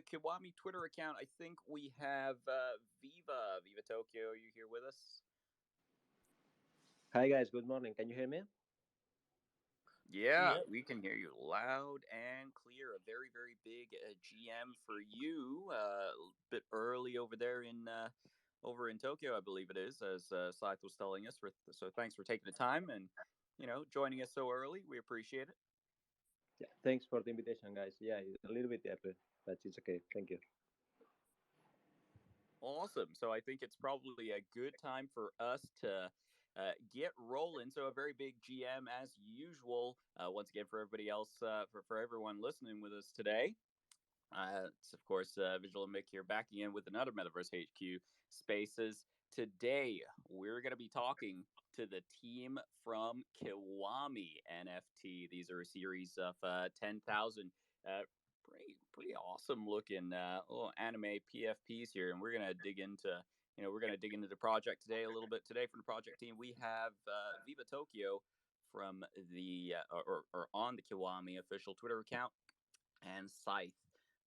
the Kiwami Twitter account, I think we have Viva Tokyo. Are you here with us? Hi guys, good morning. Can you hear me? Yeah, Yep. we can hear you loud and clear. A very, very big GM for you. A bit early over in Tokyo, I believe it is, as Scythe was telling us. So thanks for taking the time and joining us so early. We appreciate it. Yeah, thanks for the invitation, guys. Yeah, it's a little bit early, but it's okay. Thank you. Awesome. So I think it's probably a good time for us to get rolling. So a very big GM as usual. Once again, for everybody else, for everyone listening with us today. It's of course Vigil and Mick here, backing in with another Metaverse HQ Spaces. Today we're going to be talking to the team from Kiwami NFT. These are a series of 10,000 pretty awesome looking little anime PFPs here, and we're gonna dig into the project today a little bit. Today from the project team, we have Viva Tokyo from the or on the Kiwami official Twitter account, and Scythe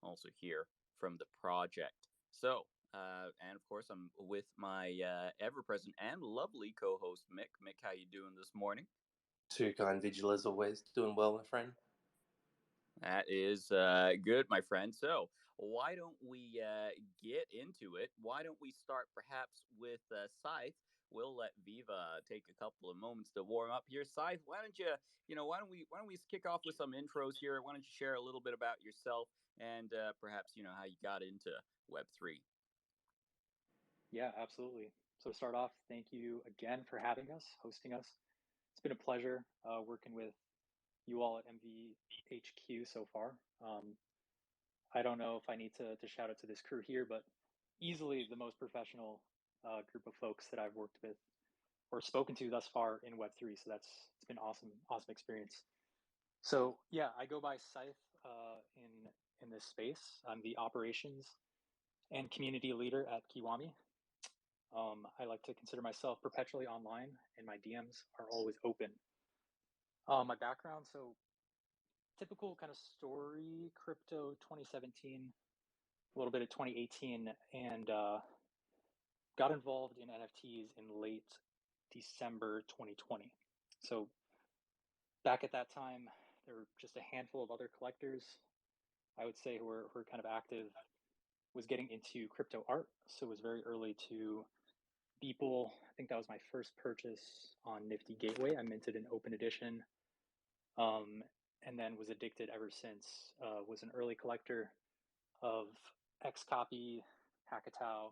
also here from the project. So, and of course, I'm with my ever-present and lovely co-host Mick. Mick, how you doing this morning? Too kind, Vigil, as always. Doing well, my friend. That is good, my friend. So, why don't we get into it? Why don't we start perhaps with Scythe? We'll let Viva take a couple of moments to warm up here. Scythe, why don't we kick off with some intros here? Why don't you share a little bit about yourself and perhaps how you got into Web3? Yeah, absolutely. So to start off, thank you again for having us, hosting us. It's been a pleasure working with you all at MVHQ so far. I don't know if I need to shout out to this crew here, but easily the most professional group of folks that I've worked with or spoken to thus far in Web3. So it's been awesome experience. So yeah, I go by Scythe in this space. I'm the operations and community leader at Kiwami. I like to consider myself perpetually online, and my DMs are always open. My background, so typical kind of story, crypto 2017, a little bit of 2018, and got involved in NFTs in late December 2020. So back at that time, there were just a handful of other collectors, I would say, who were kind of active, was getting into crypto art. So it was very early to Beeple. I think that was my first purchase on Nifty Gateway. I minted an open edition, and then was addicted ever since. Was an early collector of Xcopy, Hackatow,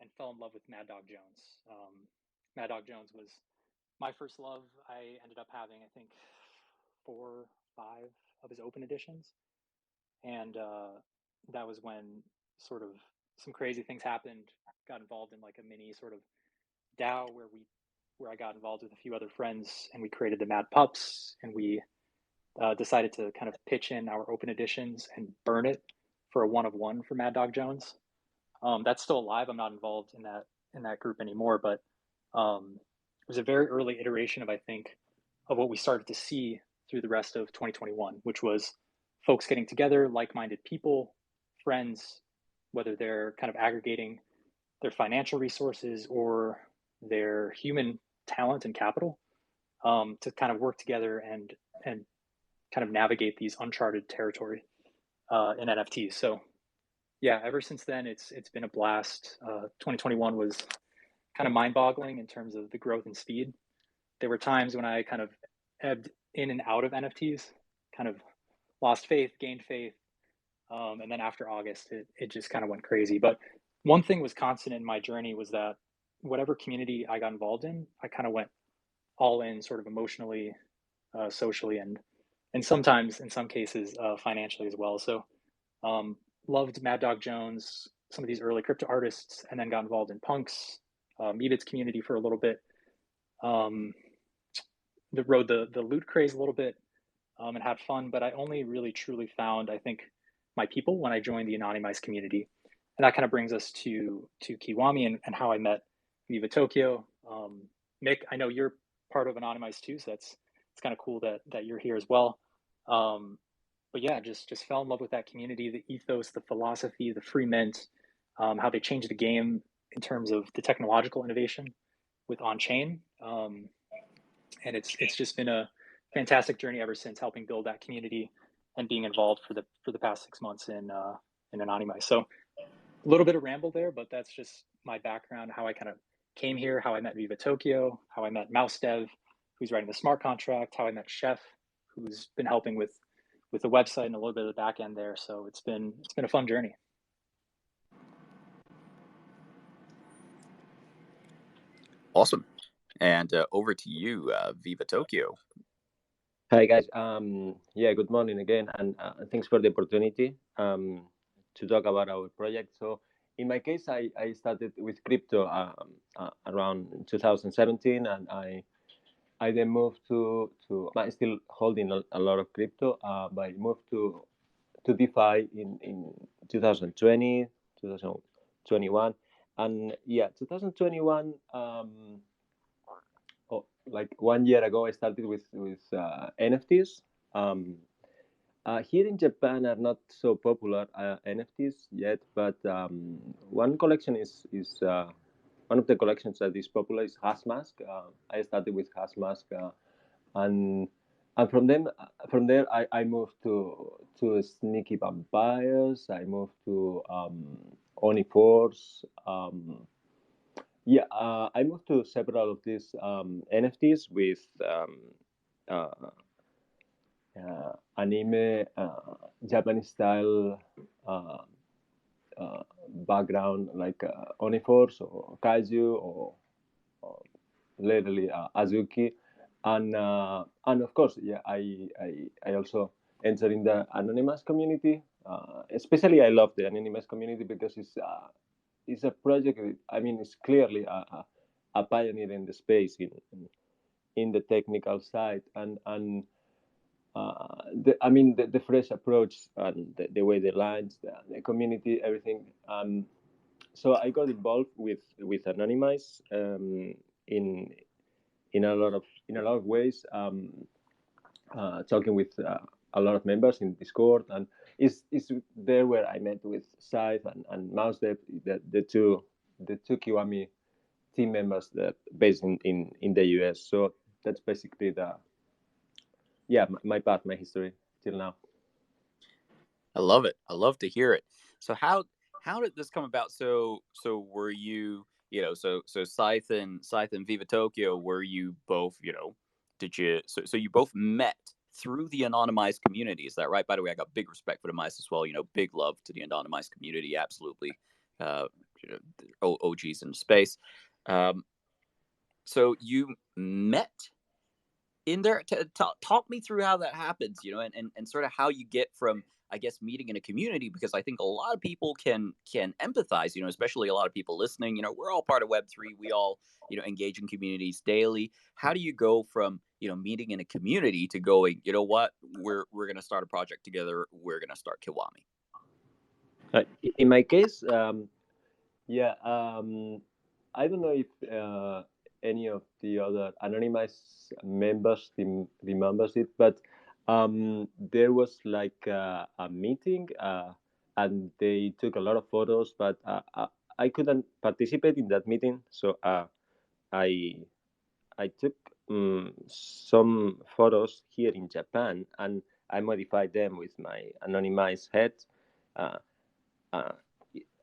and fell in love with Mad Dog Jones. Mad Dog Jones was my first love. I ended up having, I think, 4, 5 of his open editions, and that was when sort of some crazy things happened. Got involved in like a mini sort of DAO where I got involved with a few other friends, and we created the Mad Pups, and we decided to kind of pitch in our open editions and burn it for a 1 of 1 for Mad Dog Jones. That's still alive. I'm not involved in that group anymore, but it was a very early iteration of, I think, of what we started to see through the rest of 2021, which was folks getting together, like-minded people, friends, whether they're kind of aggregating their financial resources or their human talent and capital, to kind of work together and kind of navigate these uncharted territory in NFTs. So yeah, ever since then, it's been a blast. 2021 was kind of mind-boggling in terms of the growth and speed. There were times when I kind of ebbed in and out of NFTs, kind of lost faith, gained faith, and then after August, it just kind of went crazy. But one thing was constant in my journey was that whatever community I got involved in, I kind of went all in, sort of emotionally, socially, and sometimes in some cases financially as well. So loved Mad Dog Jones, some of these early crypto artists, and then got involved in punks, Meebits community for a little bit. Rode the loot craze a little bit, and had fun, but I only really truly found, I think, my people when I joined the anonymized community. And that kind of brings us to Kiwami and how I met Viva Tokyo. Mick, I know you're part of anonymized too, so it's kind of cool that you're here as well. but yeah, just fell in love with that community, the ethos, the philosophy, the free mint, how they changed the game in terms of the technological innovation with on chain. And it's just been a fantastic journey ever since, helping build that community and being involved for the past 6 months in Anonymize. So a little bit of ramble there, but that's just my background, how I kind of came here, how I met Viva Tokyo, how I met Mouse Dev, who's writing the smart contract, how I met Chef, who's been helping with the website and a little bit of the back end there. So it's been a fun journey. Awesome. And over to you, Viva Tokyo. Hi guys. Yeah, good morning again, and thanks for the opportunity to talk about our project. So in my case, I started with crypto around 2017, and I then moved to I'm still holding a lot of crypto, but I moved to DeFi in 2020, 2021, and yeah, 2021. Like 1 year ago, I started with NFTs. Here in Japan are not so popular NFTs yet, but one collection is one of the collections that is popular is Hasmask. I started with Hasmask, and from there I moved to Sneaky Vampires. I moved to Oni Force. Yeah, I moved to several of these NFTs with anime, Japanese style background, like Oniforce or Kaiju or latterly Azuki, and of course, yeah, I also entered in the Anonymous community. Especially, I love the Anonymous community because it's a project. I mean, it's clearly a pioneer in the space in the technical side, and the fresh approach and the way they launch the community, everything. So I got involved with Anonymize in a lot of ways, talking with a lot of members in Discord, and it's there where I met with Scythe and Mouse Dev, the two Kiwami team members that based in the US. So that's basically my path, my history till now. I love it. I love to hear it. So how did this come about? So were you, so Scythe and Viva Tokyo, were you both, did you so you both met through the anonymized community? Is that right? By the way, I got big respect for the mice as well. Big love to the anonymized community. Absolutely. OGs in space. So you met in there. Talk me through how that happens, and sort of how you get from, I guess, meeting in a community, because I think a lot of people can empathize, especially a lot of people listening. We're all part of Web3. We all, engage in communities daily. How do you go from, meeting in a community to going, you know what, we're going to start a project together. We're going to start Kiwami. In my case, I don't know if any of the other anonymized members remembers it, but there was like a meeting, and they took a lot of photos, but I couldn't participate in that meeting, so I took some photos here in Japan, and I modified them with my anonymized head.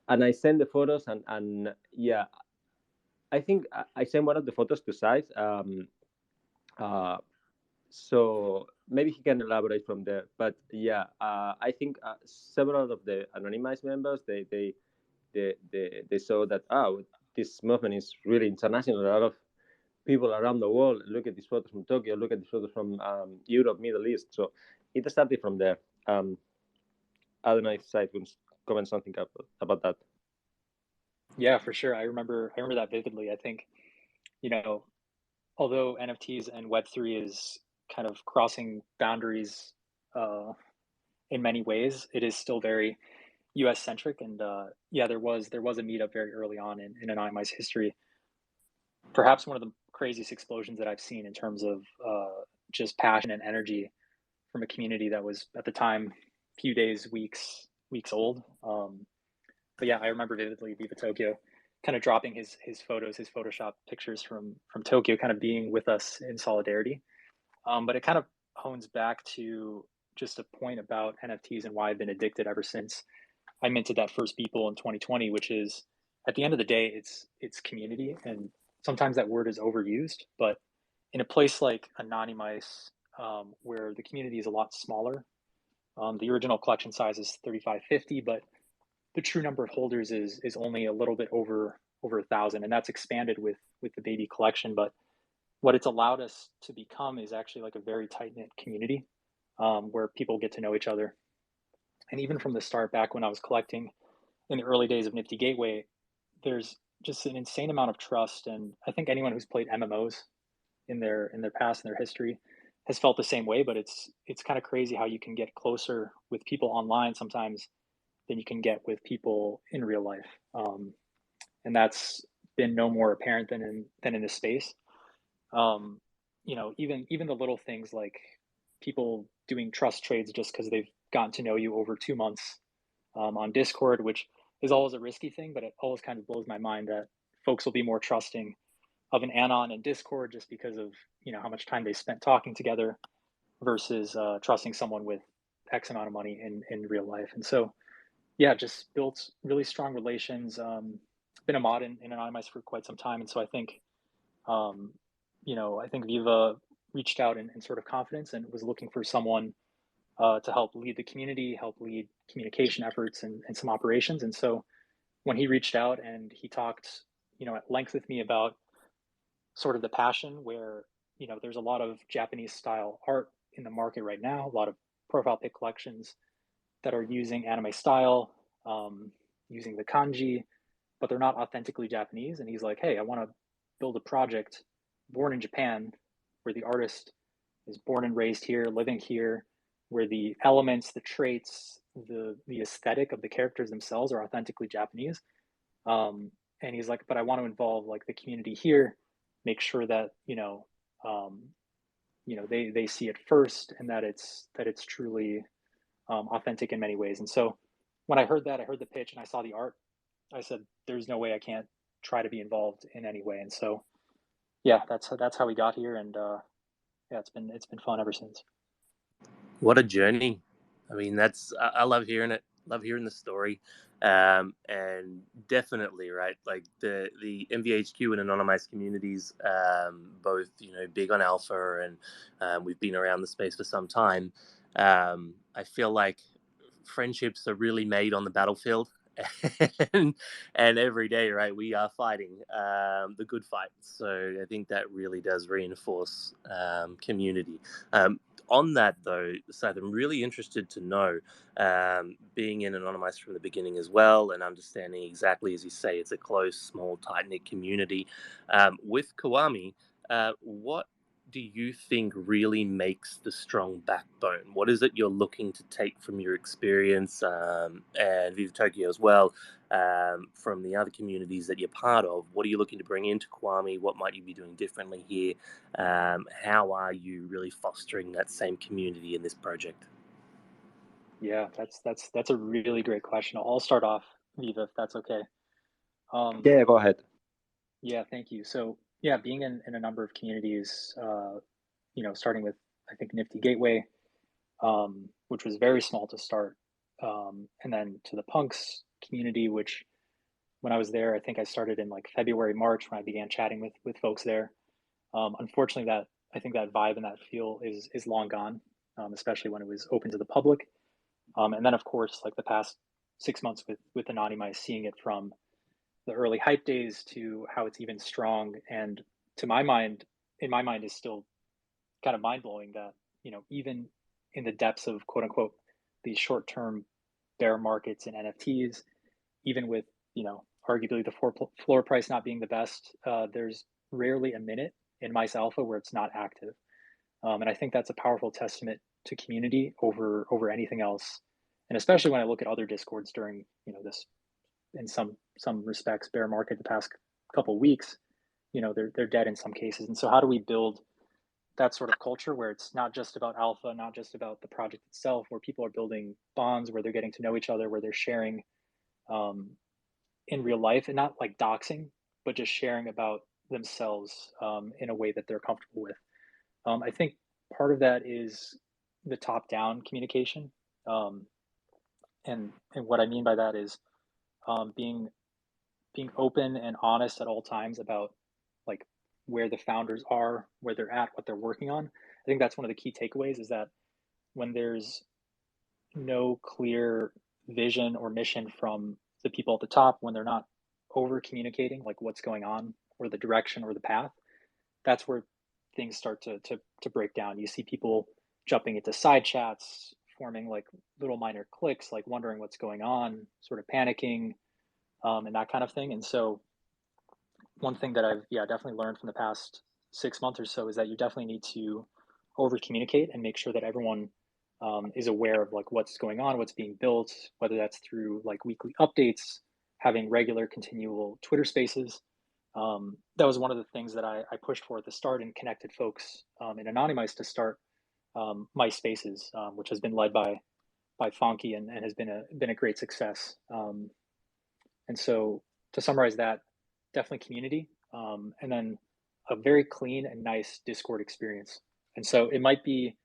And I sent the photos, and yeah, I think I sent one of the photos to Scythe. So maybe he can elaborate from there. But yeah, I think several of the anonymized members they saw that this movement is really international. A lot of people around the world look at these photos from Tokyo, look at these photos from Europe, Middle East. So it started from there. I don't know if Scythe would comment something about that. Yeah, for sure. I remember that vividly. I think, although NFTs and Web3 is kind of crossing boundaries in many ways, it is still very US centric. And there was a meetup very early on in Anonymized history. Perhaps one of the craziest explosions that I've seen in terms of just passion and energy from a community that was at the time few days, weeks old. But yeah, I remember vividly Viva Tokyo kind of dropping his photos, his Photoshop pictures from Tokyo, kind of being with us in solidarity. But it kind of hones back to just a point about NFTs and why I've been addicted ever since I minted that first Beeple in 2020, which is at the end of the day, it's community, and sometimes that word is overused. But in a place like Anonymice, where the community is a lot smaller, the original collection size is 3,550, but the true number of holders is only a little bit over 1,000, and that's expanded with the baby collection. But what it's allowed us to become is actually like a very tight knit community, where people get to know each other. And even from the start, back when I was collecting in the early days of Nifty Gateway, there's just an insane amount of trust. And I think anyone who's played MMOs in their past, in their history, has felt the same way. But it's kind of crazy how you can get closer with people online sometimes than you can get with people in real life. And that's been no more apparent than in this space. Even the little things like people doing trust trades just because they've gotten to know you over 2 months on Discord, which is always a risky thing, but it always kind of blows my mind that folks will be more trusting of an anon in Discord just because of how much time they spent talking together versus trusting someone with X amount of money in real life. And so, yeah, just built really strong relations. Been a mod in Anonymous for quite some time, and so I think I think Viva reached out in sort of confidence and was looking for someone to help lead the community, help lead communication efforts and some operations. And so when he reached out and he talked, at length with me about sort of the passion where, there's a lot of Japanese style art in the market right now, a lot of profile pic collections that are using anime style, using the kanji, but they're not authentically Japanese. And he's like, hey, I want to build a project born in Japan where the artist is born and raised here, living here, where the elements, the traits, the aesthetic of the characters themselves are authentically Japanese. And he's like, but I want to involve like the community here, make sure that they see it first and that it's truly authentic in many ways. And so when I heard that, I heard the pitch and I saw the art, I said, there's no way I can't try to be involved in any way. And so, yeah, that's how we got here. And yeah, it's been fun ever since. What a journey. I mean, I love hearing it. Love hearing the story. And definitely, right, like the MVHQ and anonymized communities, both, big on alpha, and we've been around the space for some time. I feel like friendships are really made on the battlefield. and every day, right, we are fighting the good fight. So I think that really does reinforce community. On that, though, Seth, I'm really interested to know, being in Anonymous from the beginning as well, and understanding exactly, as you say, it's a close, small, tight-knit community. With Kiwami, what do you think really makes the strong backbone? What is it you're looking to take from your experience, and Viva Tokyo as well, from the other communities that you're part of? What are you looking to bring into Kiwami? What might you be doing differently here? How are you really fostering that same community in this project? Yeah, that's a really great question. I'll start off, Viva, if that's okay. Yeah, go ahead. Yeah, thank you. So yeah, being in a number of communities, starting with I think Nifty Gateway, which was very small to start, and then to the punks community, which when I was there, I think I started in like February, March when I began chatting with folks there. Unfortunately, I think that vibe and that feel is long gone, especially when it was open to the public. And then of course, like the past 6 months with Anonymous, seeing it from the early hype days to how it's even strong, and to my mind, in my mind, is still kind of mind blowing that even in the depths of quote unquote these short term bear markets in NFTs, even with arguably the floor price not being the best, there's rarely a minute in Mice Alpha where it's not active, and I think that's a powerful testament to community over anything else. And especially when I look at other discords during this, in some respects, bear market the past couple of weeks, they're dead in some cases. And so how do we build that sort of culture where it's not just about alpha, not just about the project itself, where people are building bonds, where they're getting to know each other, where they're sharing in real life, and not like doxing, but just sharing about themselves in a way that they're comfortable with. I think part of that is the top-down communication, um, and what I mean by that is being open and honest at all times about like where the founders are, where they're at, what they're working on. I think that's one of the key takeaways is that when there's no clear vision or mission from the people at the top, when they're not over communicating like what's going on or the direction or the path, that's where things start to break down. You see people jumping into side chats, forming like little minor cliques, like wondering what's going on, sort of panicking, and that kind of thing. And so one thing that I've definitely learned from the past 6 months or so is that you definitely need to over communicate and make sure that everyone is aware of like what's going on, what's being built, whether that's through like weekly updates, having regular continual Twitter spaces. That was one of the things that I pushed for at the start and connected folks in Anonymized to start my spaces, which has been led by Fonky and has been a great success. And so to summarize that, definitely community, and then a very clean and nice Discord experience. And so it might be,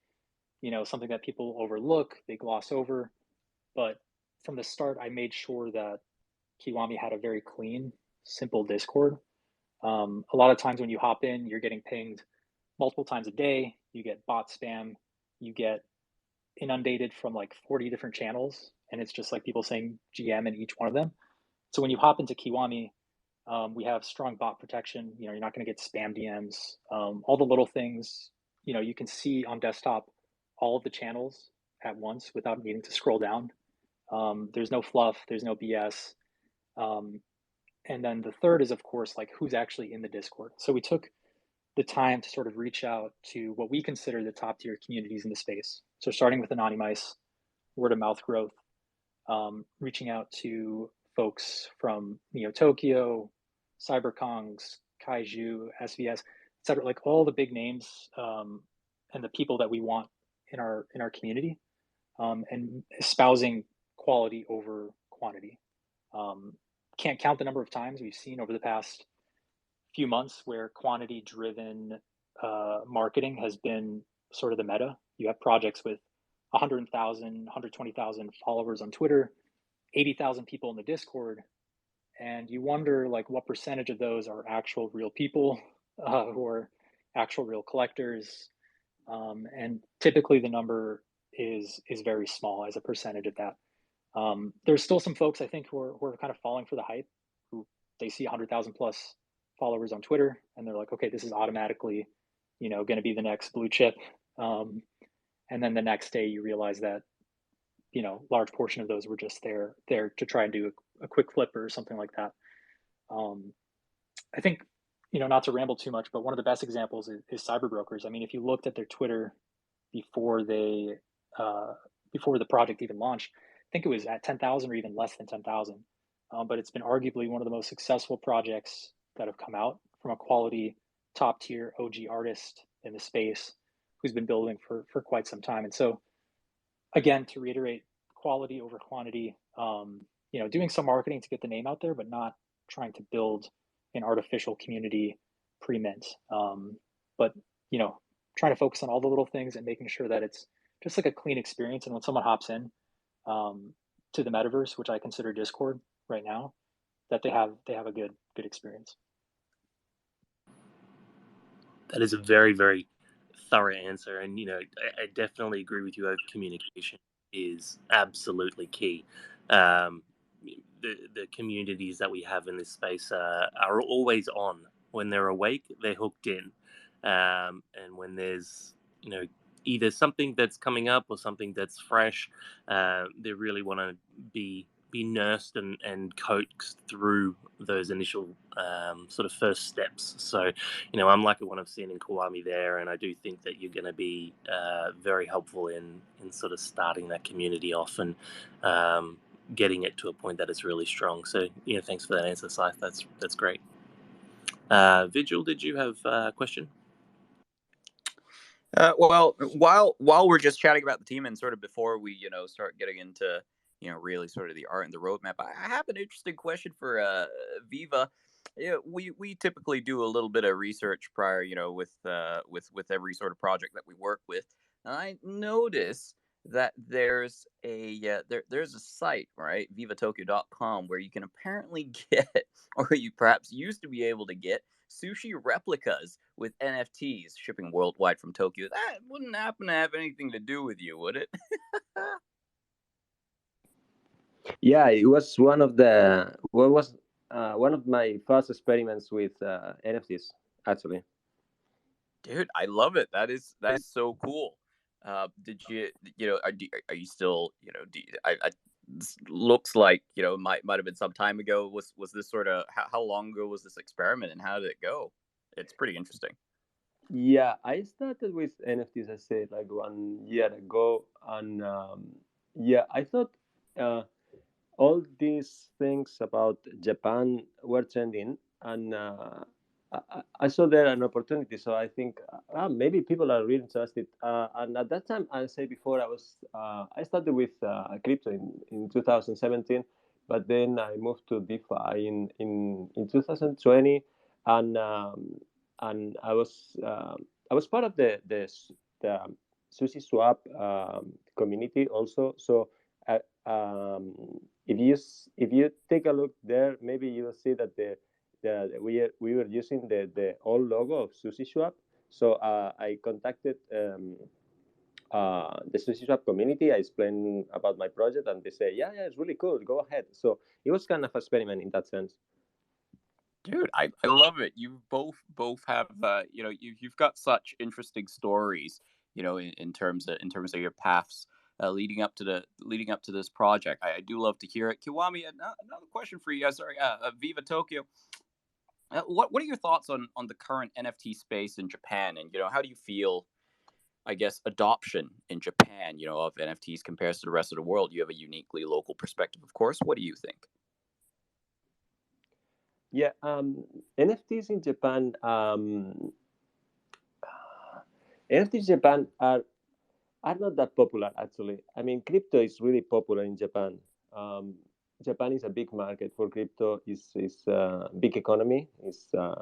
something that people overlook, they gloss over, but from the start, I made sure that Kiwami had a very clean, simple Discord. A lot of times when you hop in, you're getting pinged multiple times a day. You get bot spam. You get inundated from like 40 different channels, and it's just like people saying GM in each one of them. So when you hop into Kiwami, we have strong bot protection. You're not going to get spam DMs. All the little things, you can see on desktop all of the channels at once without needing to scroll down. There's no fluff. There's no BS. And then the third is, of course, like who's actually in the Discord. So we took the time to sort of reach out to what we consider the top tier communities in the space. So starting with Anonymice, word of mouth growth, reaching out to folks from Neo Tokyo, CyberKongs, Kaiju, SVS, et cetera, like all the big names and the people that we want in our community, and espousing quality over quantity. Can't count the number of times we've seen over the past few months where quantity driven marketing has been sort of the meta. You have projects with 100,000, 120,000 followers on Twitter, 80,000 people in the Discord, and you wonder like what percentage of those are actual real people who are actual real collectors, and typically the number is very small as a percentage of that. There's still some folks I think who are kind of falling for the hype, who they see 100,000 plus followers on Twitter and they're like, okay, this is automatically, going to be the next blue chip. And then the next day you realize that, large portion of those were just there to try and do a quick flip or something like that. I think, not to ramble too much, but one of the best examples is cyber brokers. I mean, if you looked at their Twitter before the project even launched, I think it was at 10,000 or even less than 10,000. But it's been arguably one of the most successful projects that have come out from a quality top tier OG artist in the space who's been building for quite some time. And so again, to reiterate, quality over quantity, doing some marketing to get the name out there, but not trying to build an artificial community pre-mint. But, trying to focus on all the little things and making sure that it's just like a clean experience. And when someone hops in to the metaverse, which I consider Discord right now, that they have a good experience. That is a very, very thorough answer. And, I definitely agree with you. Communication is absolutely key. The communities that we have in this space are always on. When they're awake, they're hooked in. And when there's, either something that's coming up or something that's fresh, they really want to be nursed and coaxed through those initial sort of first steps. So, I'm liking what I've seen in Kiwami there, and I do think that you're going to be very helpful in sort of starting that community off and getting it to a point that it's really strong. So, thanks for that answer, Scythe. That's great. Vigil, did you have a question? Well, while we're just chatting about the team and sort of before we start getting into really sort of the art and the roadmap, I have an interesting question for Viva. Yeah, we typically do a little bit of research prior, with every sort of project that we work with. And I notice that there's a site, right, vivatokyo.com, where you can apparently get, or you perhaps used to be able to get, sushi replicas with NFTs shipping worldwide from Tokyo. That wouldn't happen to have anything to do with you, would it? Yeah, it was one of my first experiments with NFTs, actually. Dude, I love it. That is so cool. Did you are you still this looks like might have been some time ago. Was this sort of how long ago was this experiment and how did it go? It's pretty interesting. Yeah, I started with NFTs, I said, like 1 year ago, and yeah, I thought uh, all these things about Japan were trending, and I saw there an opportunity. So I think maybe people are really interested. And at that time, I said before, I started with crypto in 2017, but then I moved to DeFi in 2020, and I was part of the Sushi Swap community also. So. Uh, um, if you take a look there, maybe you will see that we were using the old logo of Sushi Swap. So I contacted the Sushi Swap community. I explained about my project, and they say, yeah, it's really cool. Go ahead. So it was kind of an experiment in that sense. Dude, I love it. You both have you've got such interesting stories, in terms of your paths leading up to this project. I do love to hear it. Kiwami, another question for you. Sorry, Viva Tokyo. What are your thoughts on the current NFT space in Japan, and how do you feel? I guess adoption in Japan, of NFTs compares to the rest of the world. You have a uniquely local perspective, of course. What do you think? Yeah, NFTs in Japan. NFTs in Japan are not that popular actually. I mean, crypto is really popular in Japan. Um, Japan is a big market for crypto. Is a big economy. It's the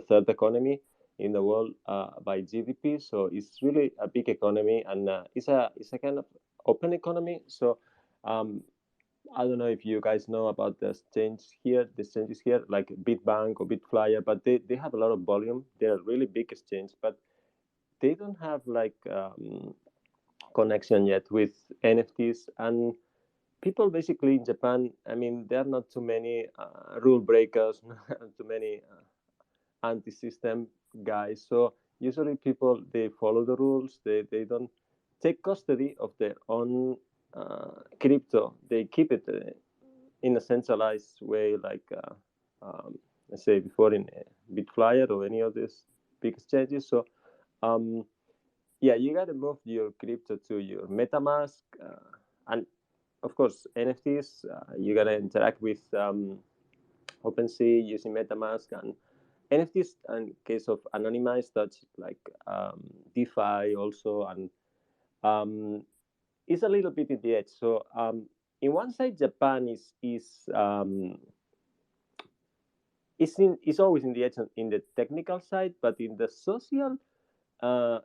third economy in the world by GDP. So it's really a big economy, and it's a kind of open economy. So um, I don't know if you guys know about the exchanges here, like Bitbank or Bitflyer, but they have a lot of volume. They're a really big exchange, but they don't have like connection yet with NFTs. And people basically in Japan, I mean, there are not too many rule breakers, not too many anti-system guys. So usually people they follow the rules. They don't take custody of their own crypto. They keep it in a centralized way, like let's say before in Bitflyer or any of these big exchanges. So um, yeah, you gotta move your crypto to your MetaMask, and of course NFTs. You gotta interact with OpenSea using MetaMask, and NFTs in case of anonymized, that's like DeFi also, and it's a little bit in the edge. So in one side, Japan is always in the edge in the technical side, but in the social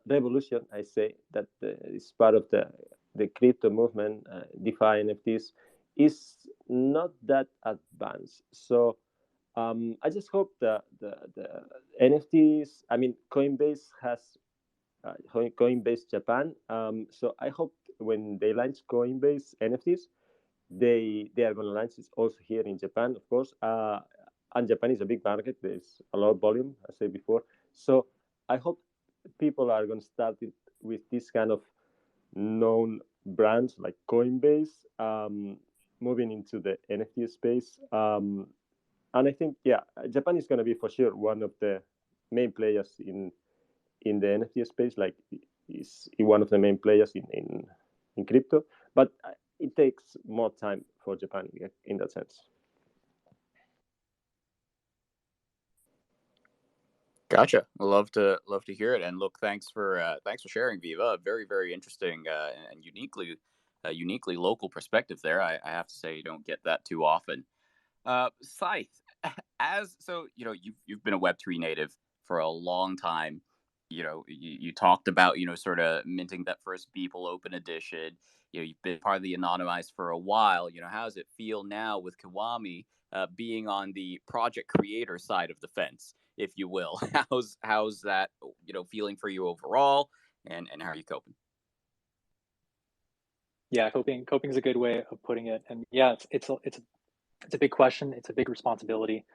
revolution, I say that is part of the crypto movement, DeFi NFTs, is not that advanced. So I just hope the NFTs. I mean, Coinbase has Coinbase Japan. So I hope when they launch Coinbase NFTs, they are going to launch it also here in Japan, of course. And Japan is a big market. There's a lot of volume, as I said before. So I hope people are going to start it with this kind of known brands like Coinbase, moving into the NFT space. And I think, yeah, Japan is going to be for sure one of the main players in the NFT space. Like, is one of the main players in crypto. But it takes more time for Japan in that sense. Gotcha. Love to hear it. And look, thanks for sharing, Viva. Very very interesting and uniquely local perspective there. I have to say you don't get that too often. Scythe, as so you've been a Web3 native for a long time. You talked about sort of minting that first Beeple Open Edition. You've been part of the Anonymized for a while. How does it feel now with Kiwami being on the project creator side of the fence, if you will? How's that feeling for you overall, and how are you coping? Yeah, coping is a good way of putting it. And yeah, it's a big question. It's a big responsibility.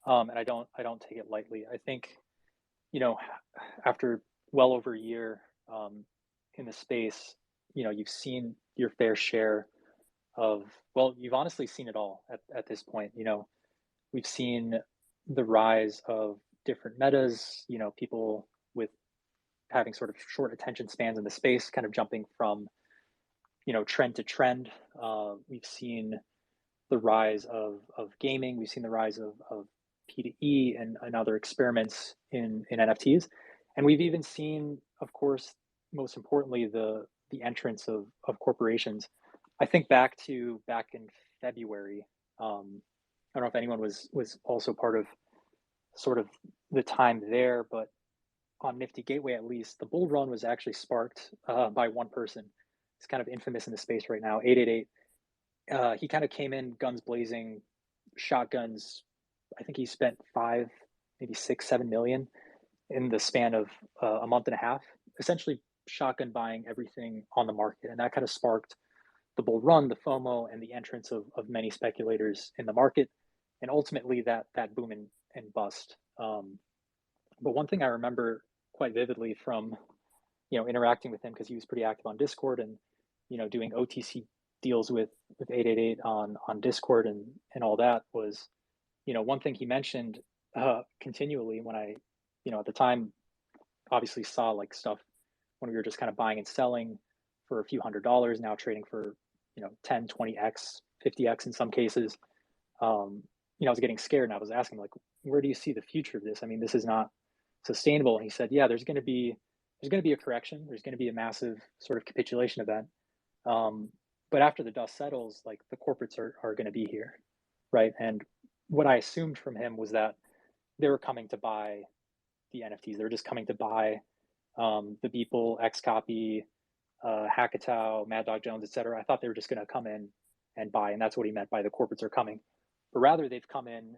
And I don't take it lightly. I think, you know, after well over a year in the space, you've seen your fair share of, well, you've honestly seen it all at this point. We've seen the rise of different metas, people with having sort of short attention spans in the space, kind of jumping from, trend to trend. We've seen the rise of gaming. We've seen the rise of P2E and other experiments in NFTs. And we've even seen, of course, most importantly, the entrance of corporations. I think back in February. I don't know if anyone was also part of sort of the time there, but on Nifty Gateway at least, the bull run was actually sparked by one person. It's kind of infamous in the space right now, 888. He kind of came in guns blazing, shotguns. I think he spent five, maybe 6, 7 million in the span of a month and a half, essentially shotgun buying everything on the market. And that kind of sparked the bull run, the FOMO, and the entrance of many speculators in the market, and ultimately that boom and bust. But one thing I remember quite vividly from interacting with him, because he was pretty active on Discord and doing OTC deals with 888 on Discord and all that, was one thing he mentioned continually when I at the time obviously saw like stuff when we were just kind of buying and selling for a few $100s, now trading for 10, 20x, 50x in some cases. I was getting scared, and I was asking, like, where do you see the future of this? I mean, this is not sustainable. And he said, yeah, there's going to be a correction. There's going to be a massive sort of capitulation event. But after the dust settles, like, the corporates are going to be here, right? And what I assumed from him was that they were coming to buy the NFTs. They were just coming to buy the Beeple, Xcopy, Hackatow, Mad Dog Jones, etc. I thought they were just going to come in and buy, and that's what he meant by the corporates are coming. But rather, they've come in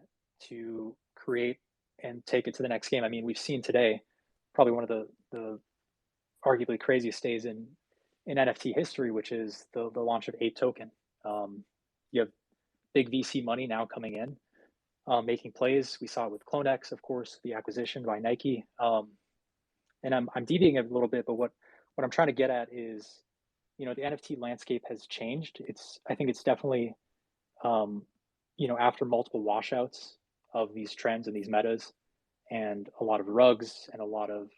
to create and take it to the next game. I mean, we've seen today probably one of the arguably craziest days in NFT history, which is the launch of Ape Token. You have big VC money now coming in, making plays. We saw it with CloneX, of course, the acquisition by Nike. And I'm deviating a little bit, but what I'm trying to get at is, the NFT landscape has changed. I think it's definitely, after multiple washouts of these trends and these metas, and a lot of rugs and a lot of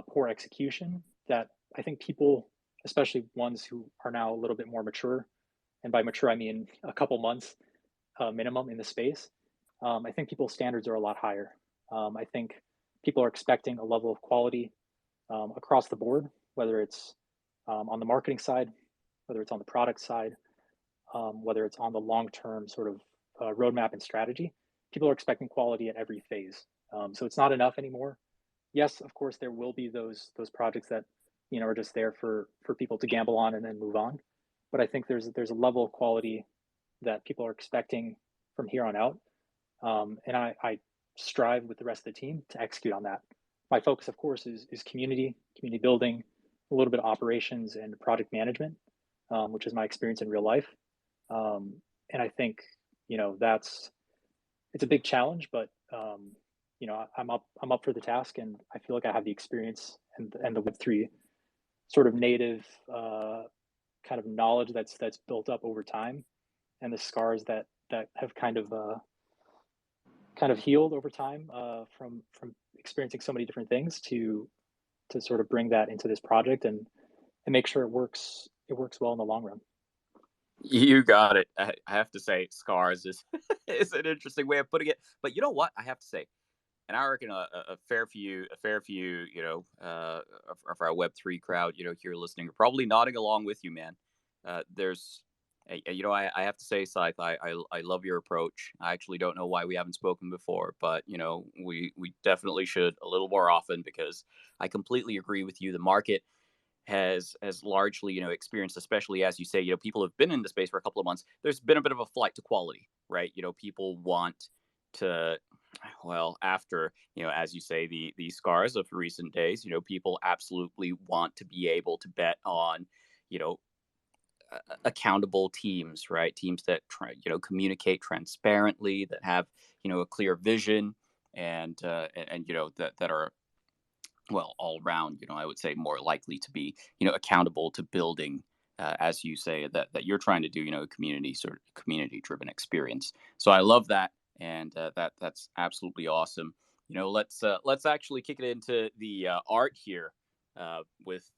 poor execution, that I think people, especially ones who are now a little bit more mature, and by mature I mean a couple months minimum in the space, I think people's standards are a lot higher. I think people are expecting a level of quality across the board, whether it's on the marketing side, whether it's on the product side, whether it's on the long-term sort of roadmap and strategy. People are expecting quality at every phase. So it's not enough anymore. Yes, of course, there will be those projects that are just there for people to gamble on and then move on. But I think there's a level of quality that people are expecting from here on out, and I strive with the rest of the team to execute on that. My focus, of course, is community building, a little bit of operations and project management, which is my experience in real life. And I think it's a big challenge, but I'm up for the task, and I feel like I have the experience and the Web3 sort of native kind of knowledge that's built up over time, and the scars that have kind of healed over time from experiencing so many different things to sort of bring that into this project and make sure it works well in the long run. You got it. I have to say, scars is is an interesting way of putting it. But you know what? I have to say, and I reckon a fair few, of our Web3 crowd, here listening are probably nodding along with you, man. There's, I have to say, Scythe, I love your approach. I actually don't know why we haven't spoken before, but we definitely should a little more often, because I completely agree with you. The market has largely experienced, especially as you say, people have been in the space for a couple of months. There's been a bit of a flight to quality, right? People want to, well, after as you say, the scars of recent days, people absolutely want to be able to bet on you know accountable teams, right? Teams that communicate transparently, that have a clear vision, and that are, well, all round, I would say more likely to be, accountable to building, as you say, that you're trying to do, a community driven experience. So I love that, and that's absolutely awesome. Let's actually kick it into the art here, with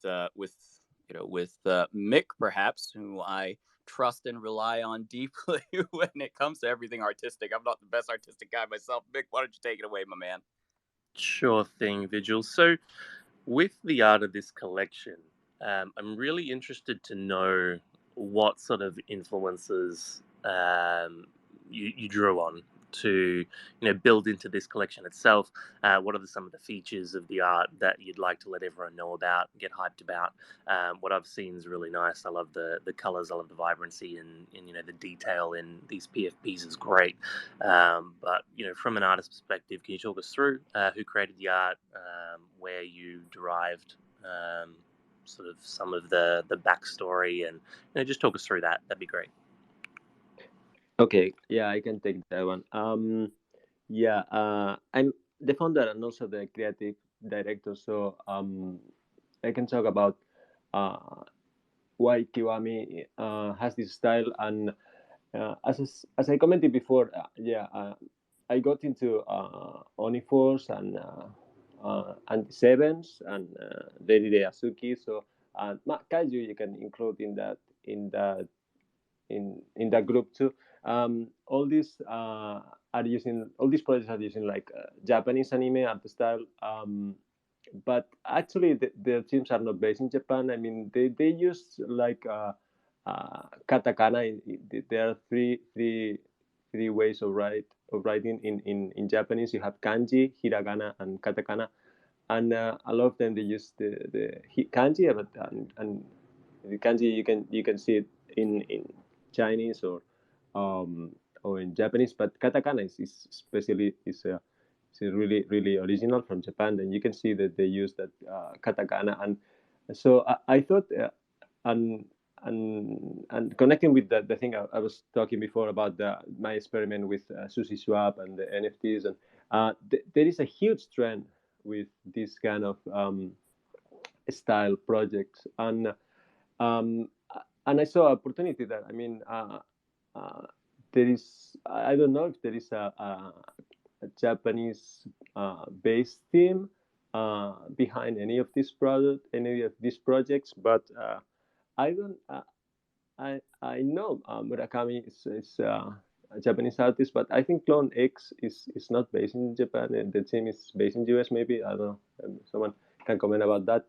Mick, perhaps, who I trust and rely on deeply when it comes to everything artistic. I'm not the best artistic guy myself. Mick, why don't you take it away, my man? Sure thing, Vigil. So, with the art of this collection, I'm really interested to know what sort of influences you drew on to build into this collection itself. What are some of the features of the art that you'd like to let everyone know about, get hyped about? What I've seen is really nice. I love the colors, I love the vibrancy, and the detail in these PFPs is great. But from an artist perspective, can you talk us through who created the art, where you derived sort of some of the backstory, and just talk us through that? That'd be great. Okay, yeah, I can take that one. Yeah, I'm the founder and also the creative director, so I can talk about uh, why Kiwami has this style. And as I commented before, I got into Onifors and Sevens and Deride Azuki. So Kaiju you can include in that group too. All these projects are using like Japanese anime art style. But actually, their teams are not based in Japan. I mean, they use like katakana. There are three ways of writing in Japanese. You have kanji, hiragana, and katakana, and a lot of them they use the kanji, but and the kanji you can see it in Chinese or in Japanese, but katakana is especially is really original from Japan, and you can see that they use that katakana. And so I thought, and and connecting with the thing I was talking before about my experiment with Sushi Swap and the NFTs, and there is a huge trend with this kind of style projects, um, and I saw opportunity there. I mean, there is I don't know if there is a Japanese based team behind any of these projects, but I don't. I know Murakami is a Japanese artist, but I think Clone X is not based in Japan, and the team is based in US. Maybe I don't know. Someone can comment about that.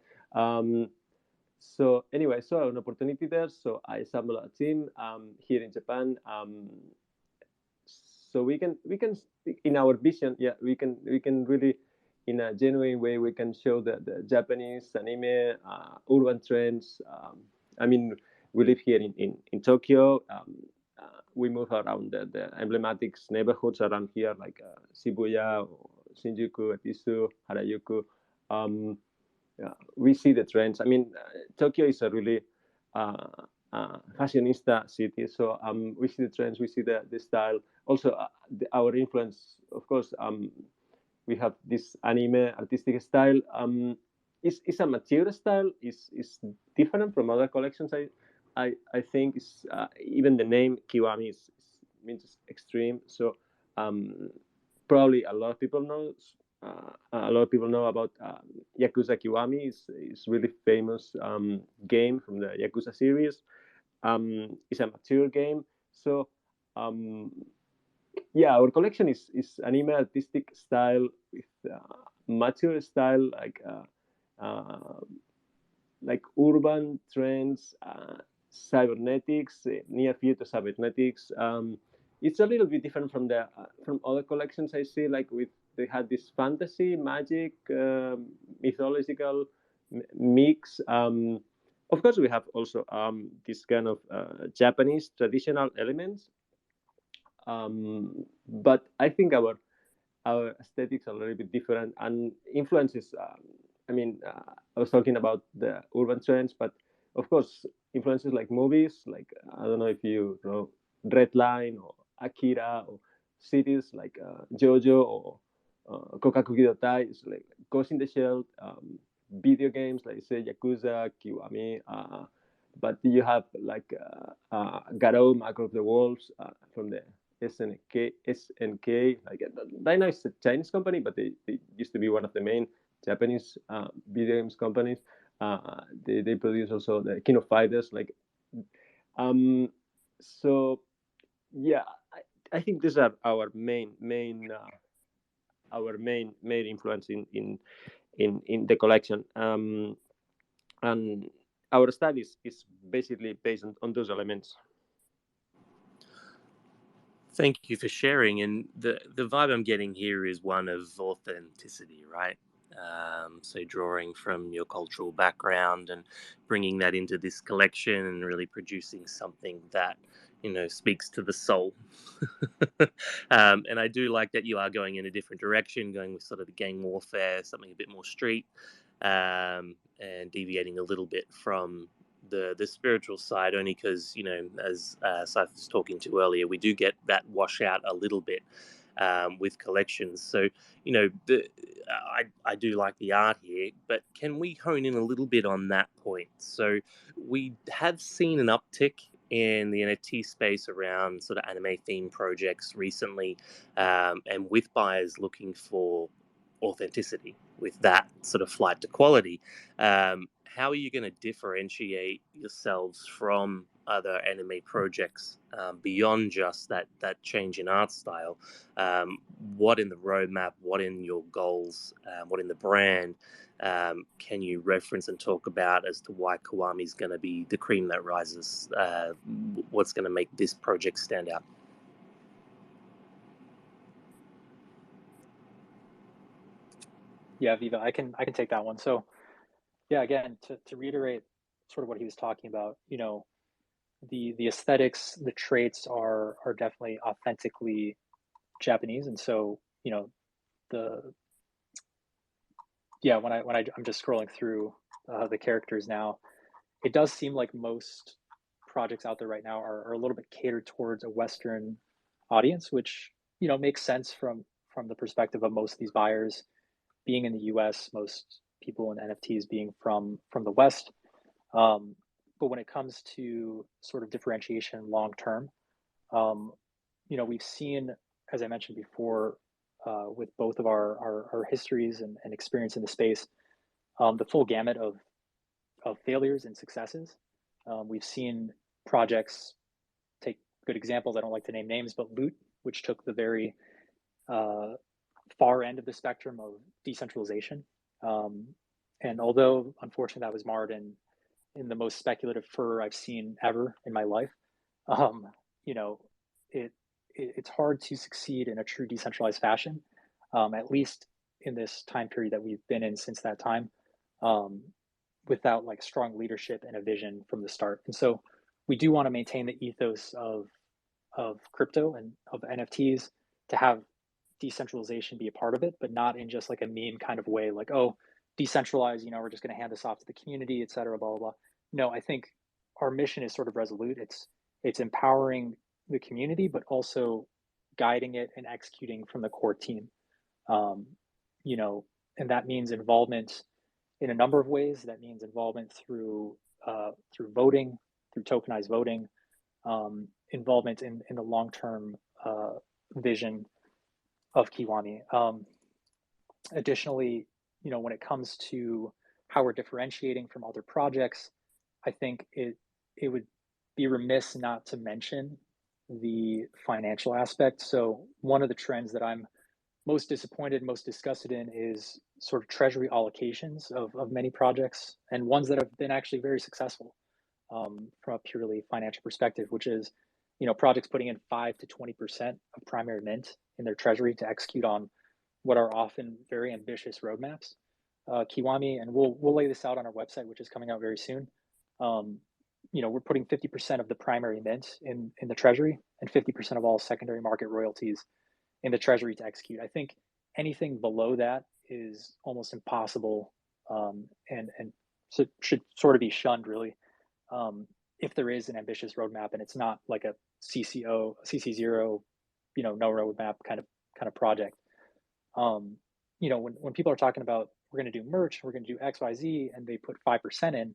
So anyway, I saw an opportunity there, so I assembled a team here in Japan. So we can in our vision, yeah, we can really in a genuine way we can show the Japanese anime urban trends. I mean, we live here in Tokyo. We move around the emblematic neighborhoods around here, like Shibuya, Shinjuku, Atisu, Harajuku. We see the trends. I mean, Tokyo is a really fashionista city, so we see the trends, we see the style. Also, our influence, of course. We have this anime artistic style. It's a mature style. Is different from other collections. I think even the name Kiwami means extreme. So probably a lot of people know about Yakuza Kiwami. Is really famous game from the Yakuza series. It's a mature game. So yeah, our collection is anime artistic style with mature style, uh, like urban trends, cybernetics, near future cybernetics. It's a little bit different from the from other collections I see. Like with they had this fantasy, magic, mythological mix. Of course, we have also this kind of Japanese traditional elements. But I think our aesthetics are a little bit different and influences. I mean, I was talking about the urban trends, but of course, influences like movies, like I don't know if you know Red Line or Akira, or cities like JoJo or Kokaku Kidotai, is like Ghost in the Shell, video games like say Yakuza, Kiwami. But you have like Garou, Mark of the Wolves from the SNK. Like Dyna is a Chinese company, but they used to be one of the main Japanese video games companies. They produce also the King of Fighters. So yeah, I think these are our main influence in the collection. And our style is basically based on those elements. Thank you for sharing. And the vibe I'm getting here is one of authenticity, right? So drawing from your cultural background and bringing that into this collection and really producing something that speaks to the soul. And I do like that you are going in a different direction, going with sort of the gang warfare, something a bit more street, and deviating a little bit from the spiritual side, only because as Saif was talking to earlier, we do get that washout a little bit with collections. So I do like the art here, but can we hone in a little bit on that point? So we have seen an uptick in the NFT space around sort of anime themed projects recently, and with buyers looking for authenticity with that sort of flight to quality. How are you going to differentiate yourselves from other anime projects beyond just that change in art style? What in the roadmap, what in your goals, what in the brand can you reference and talk about as to why Kiwami is going to be the cream that rises? What's going to make this project stand out? Yeah, Viva, I can take that one. So yeah, again, to reiterate sort of what he was talking about, the aesthetics, the traits are definitely authentically Japanese, and so the yeah when I'm just scrolling through the characters now, it does seem like most projects out there right now are a little bit catered towards a Western audience, which makes sense from the perspective of most of these buyers being in the U.S., most people in NFTs being from the West. But when it comes to sort of differentiation long term, um, we've seen, as I mentioned before, with both of our histories and experience in the space, the full gamut of failures and successes. We've seen projects take good examples. I don't like to name names, but Loot, which took the very uh, far end of the spectrum of decentralization. Um, and although unfortunately that was marred in the most speculative furor I've seen ever in my life, um, you know, it, it's hard to succeed in a true decentralized fashion, at least in this time period that we've been in since that time, um, without like strong leadership and a vision from the start. And so we do want to maintain the ethos of crypto and of NFTs to have decentralization be a part of it, but not in just like a meme kind of way, like, oh, decentralized, we're just going to hand this off to the community, et cetera, blah, blah, blah. No, I think our mission is sort of resolute. It's empowering the community, but also guiding it and executing from the core team. Um, you know, and that means involvement in a number of ways. That means involvement through voting, through tokenized voting, involvement in the long term vision of Kiwami. Additionally, when it comes to how we're differentiating from other projects, I think it would be remiss not to mention the financial aspect. So one of the trends that I'm most disappointed, most disgusted in is sort of treasury allocations of many projects and ones that have been actually very successful from a purely financial perspective, which is, projects putting in 5 to 20% of primary mint in their treasury to execute on what are often very ambitious roadmaps. Kiwami, and we'll lay this out on our website, which is coming out very soon. Um, we're putting 50% of the primary mint in the treasury and 50% of all secondary market royalties in the treasury to execute. I think anything below that is almost impossible, and so should sort of be shunned, really. If there is an ambitious roadmap and it's not like a CC0, no roadmap kind of project. When people are talking about we're going to do merch, we're going to do X, Y, Z, and they put 5% in,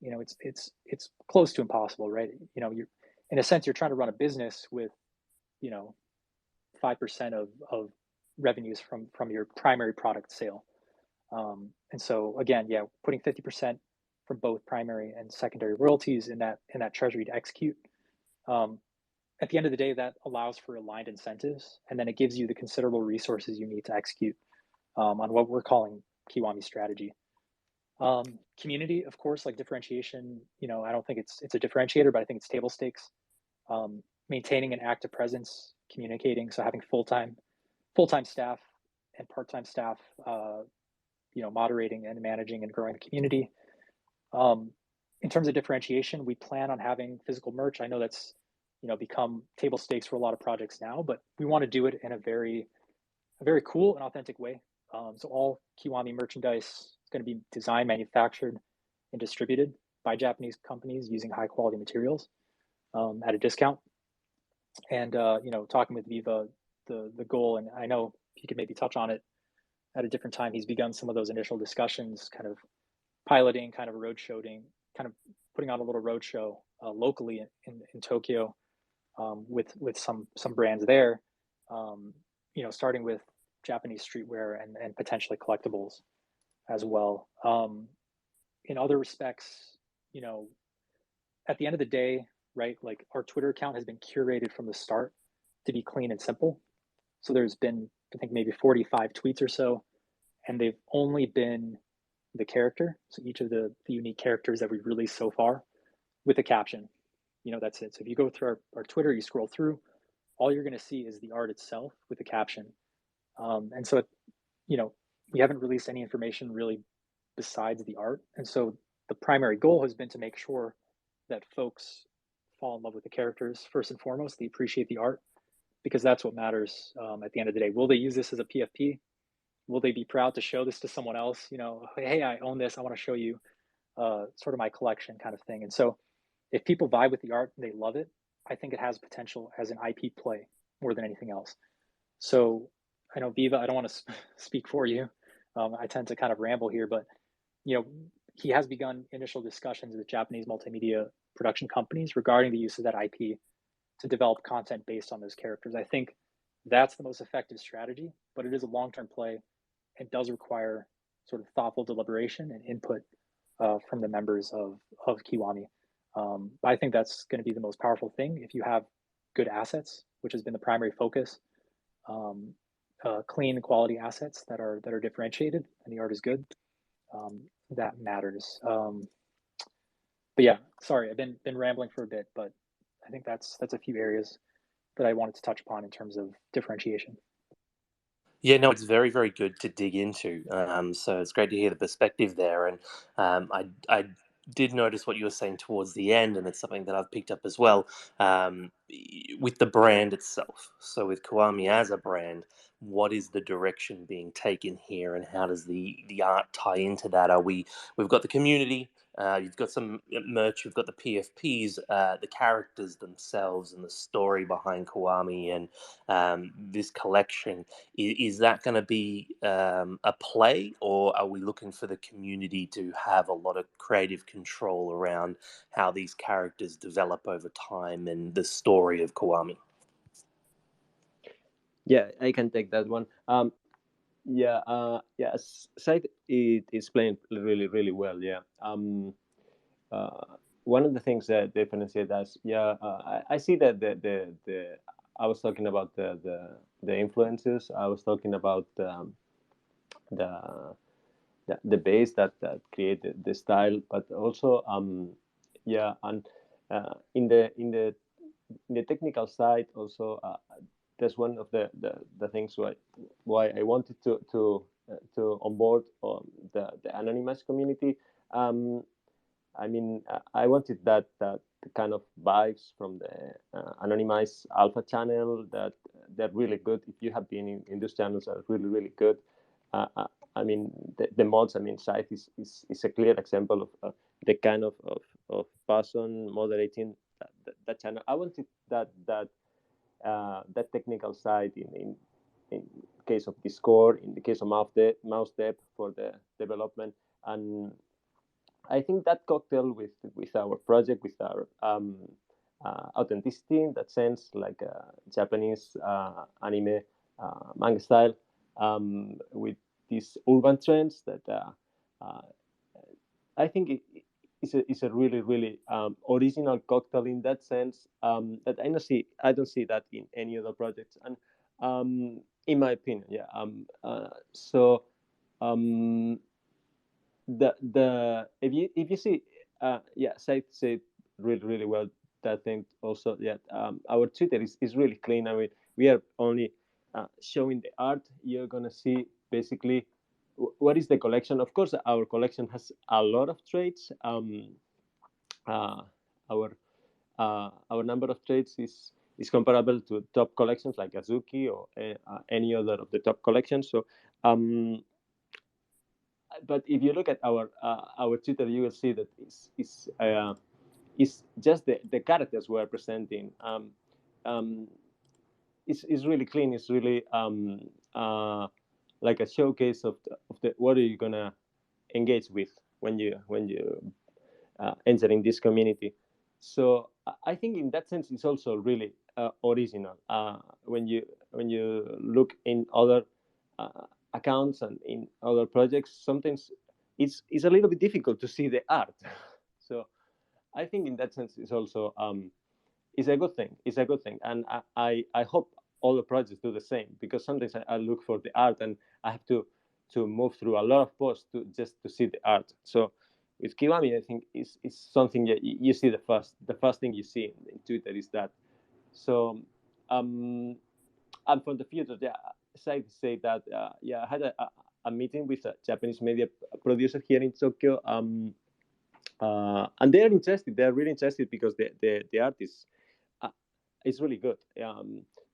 it's close to impossible, right? You're in a sense you're trying to run a business with, 5% of revenues from your primary product sale. And so again, yeah, putting 50% from both primary and secondary royalties in that treasury to execute. At the end of the day, that allows for aligned incentives, and then it gives you the considerable resources you need to execute on what we're calling Kiwami strategy. Community, of course, like differentiation. I don't think it's a differentiator, but I think it's table stakes. Maintaining an active presence, communicating, so having full-time staff and part-time staff, moderating and managing and growing the community. In terms of differentiation, we plan on having physical merch. I know that's become table stakes for a lot of projects now, but we want to do it in a very cool and authentic way. So all Kiwami merchandise is going to be designed, manufactured, and distributed by Japanese companies using high quality materials at a discount. And talking with Viva, the goal, and I know he could maybe touch on it at a different time. He's begun some of those initial discussions, kind of piloting, kind of road showing, kind of putting on a little road show locally in Tokyo with some brands there. Starting with Japanese streetwear and potentially collectibles as well. In other respects, at the end of the day, right, like our Twitter account has been curated from the start to be clean and simple. So there's been, I think, maybe 45 tweets or so, and they've only been the character. So each of the unique characters that we've released so far with a caption. That's it. So if you go through our Twitter, you scroll through, all you're going to see is the art itself with a caption. And so, we haven't released any information really besides the art. And so the primary goal has been to make sure that folks fall in love with the characters first and foremost. They appreciate the art because that's what matters at the end of the day. Will they use this as a PFP? Will they be proud to show this to someone else? Hey, I own this. I want to show you sort of my collection kind of thing. And so if people vibe with the art and they love it, I think it has potential as an IP play more than anything else. So I know Viva, I don't want to speak for you. I tend to kind of ramble here, but he has begun initial discussions with Japanese multimedia production companies regarding the use of that IP to develop content based on those characters. I think that's the most effective strategy, but it is a long-term play and does require sort of thoughtful deliberation and input from the members of Kiwami. I think that's going to be the most powerful thing if you have good assets, which has been the primary focus. Clean quality assets that are differentiated and the art is good. That matters. But yeah, sorry, I've been rambling for a bit, but I think that's a few areas that I wanted to touch upon in terms of differentiation. Yeah, no, it's very, very good to dig into. So it's great to hear the perspective there. And I did notice what you were saying towards the end, and it's something that I've picked up as well with the brand itself. So with Kiwami as a brand, what is the direction being taken here, and how does the art tie into that? We've got the community. You've got some merch, you've got the PFPs, the characters themselves, and the story behind Kiwami and this collection. Is that going to be a play, or are we looking for the community to have a lot of creative control around how these characters develop over time and the story of Kiwami? Yeah, I can take that one. Site it explained really, really well. Yeah. one of the things that differentiate us, I see that the I was talking about the influences. I was talking about the the base that created the style, but also and in the technical side also, that's one of the things why I wanted to onboard the anonymous community. um, I mean, I wanted that kind of vibes from the anonymized alpha channel, that they're really good. If you have been in those channels, are really good. Uh, uh, I mean, the mods. I mean, Scythe is a clear example of the kind of person moderating that channel. I wanted that technical side in case of Discord, in the case of mouse dev for the development. And I think that cocktail with our project, with our authenticity in that sense, like Japanese anime manga style, with these urban trends that uh, I think it's a really original cocktail in that sense, that I don't see that in any other projects. And in my opinion, yeah. So um, the if you see, say really well that thing also. Yeah, our Twitter is really clean. I mean, we are only showing the art. You're gonna see basically what is the collection. Of course, our collection has a lot of traits. Uh, our our number of traits is comparable to top collections like Azuki or any other of the top collections. So but if you look at our Twitter, you will see that it's just the characters we're presenting. Um, it's really clean. It's really like a showcase of the what are you gonna engage with when you entering this community. So I think in that sense, it's also really original. When you look in other accounts and in other projects, sometimes it's a little bit difficult to see the art. So I think in that sense, it's also it's a good thing. It's a good thing, and I hope all the projects do the same, because sometimes I look for the art and I have to move through a lot of posts to see the art. So with Kiwami, I think is something that you see the first thing you see in Twitter is that. So and for the future, yeah, I say that I had a meeting with a Japanese media producer here in Tokyo. And they're interested. They're really interested because the art uh, is really good.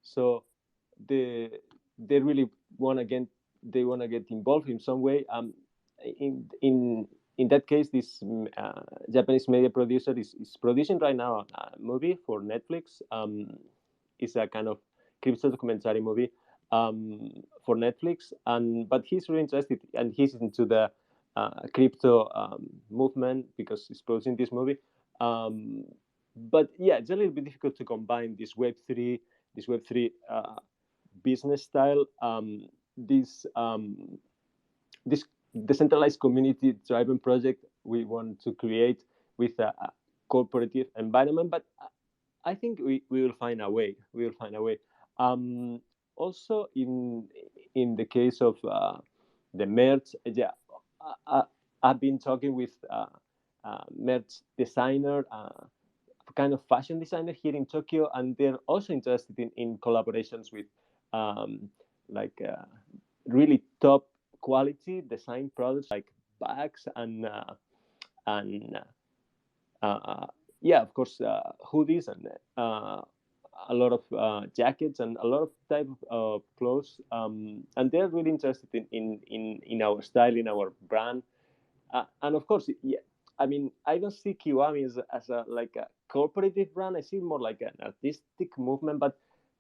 So they they really want to get involved in some way. In in in that case, this Japanese media producer is producing right now a movie for Netflix. It's a kind of crypto documentary movie for Netflix, and but he's really interested and he's into the crypto movement because he's producing this movie. Um, but yeah, it's a little bit difficult to combine this Web3 business style, this decentralized community driven project we want to create with a corporative environment. But I think we will find a way. We will find a way. Um, Also, in the case of the merch, yeah, I, I've been talking with merch designer, kind of fashion designer here in Tokyo, and they're also interested in collaborations with um, like really top quality design products like bags and yeah, of course, hoodies and a lot of jackets and a lot of type of clothes. And they're really interested in our style, in our brand. And of course, yeah, I mean, I don't see Kiwami as a like a corporative brand. I see it more like an artistic movement. But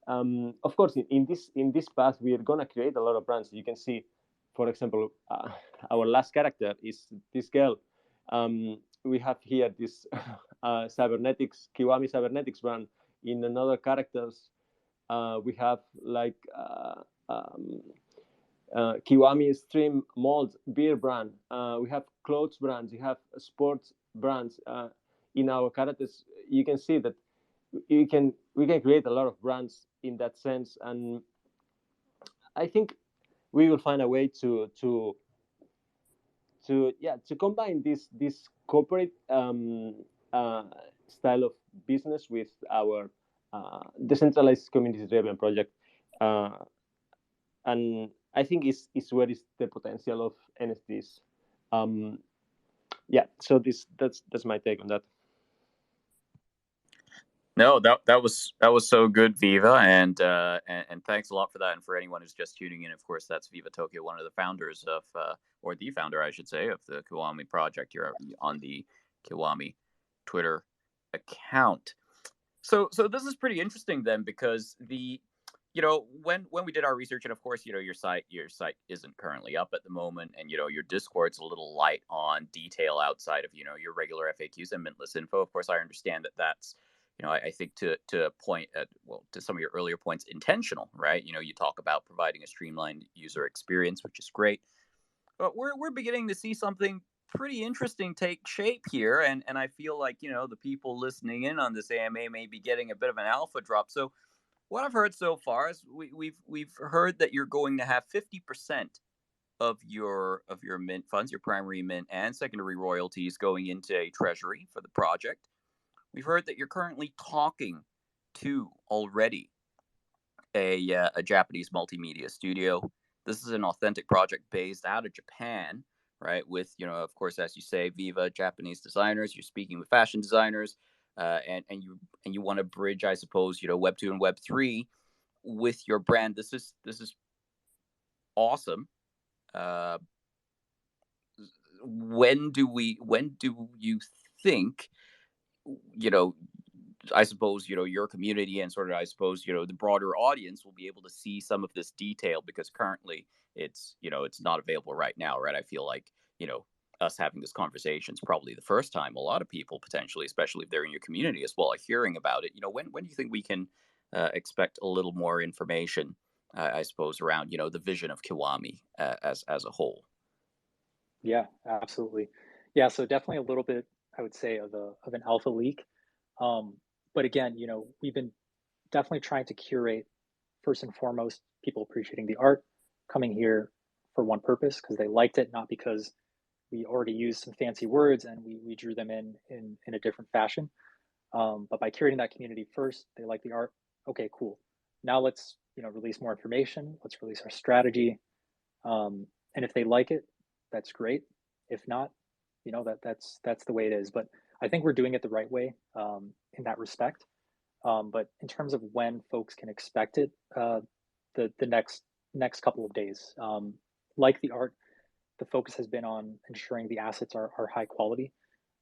of course, in this path, we are gonna create a lot of brands. You can see, for example, our last character is this girl. We have here this cybernetics Kiwami cybernetics brand. In another characters, we have like um, Kiwami Stream Malt beer brand. We have clothes brands. We have sports brands. in our characters, you can see that we can create a lot of brands in that sense, and I think we will find a way to combine this corporate style of business with our decentralized community driven project, and I think is where is the potential of NFTs. So that's my take on that. No, that was so good, Viva, and thanks a lot for that. And for anyone who's just tuning in, of course, that's Viva Tokyo, one of the founders of, or the founder, I should say, of the Kiwami project. You're on the Kiwami Twitter account. So this is pretty interesting then, because when we did our research, and of course, your site isn't currently up at the moment, and your Discord's a little light on detail outside of your regular FAQs and mintless info. Of course, I understand that that's I think to point at, to some of your earlier points, intentional, right? You talk about providing a streamlined user experience, which is great, but we're beginning to see something pretty interesting take shape here, and I feel like the people listening in on this AMA may be getting a bit of an alpha drop. So what I've heard so far is we've heard that you're going to have 50% of your mint funds, your primary mint and secondary royalties, going into a treasury for the project. We've heard that you're currently talking to already a Japanese multimedia studio. This is an authentic project based out of Japan, right? With of course, as you say, Viva, Japanese designers. You're speaking with fashion designers, and you want to bridge, I suppose, Web 2 and Web 3 with your brand. This is awesome. When do you think I suppose your community and sort of, I suppose, the broader audience will be able to see some of this detail, because currently it's it's not available right now, right? I feel like us having this conversation is probably the first time a lot of people, potentially, especially if they're in your community as well, are hearing about it. When do you think we can expect a little more information, I suppose, around the vision of Kiwami as a whole? Yeah, absolutely. Yeah, so definitely a little bit, I would say, of an alpha leak. But again, we've been definitely trying to curate, first and foremost, people appreciating the art, coming here for one purpose, because they liked it, not because we already used some fancy words and we drew them in a different fashion. But by curating that community first, they like the art. Okay, cool. Now let's release more information. Let's release our strategy. And if they like it, that's great. If not, that's the way it is. But I think we're doing it the right way, in that respect. But in terms of when folks can expect it, the next couple of days. Like the art, the focus has been on ensuring the assets are high quality.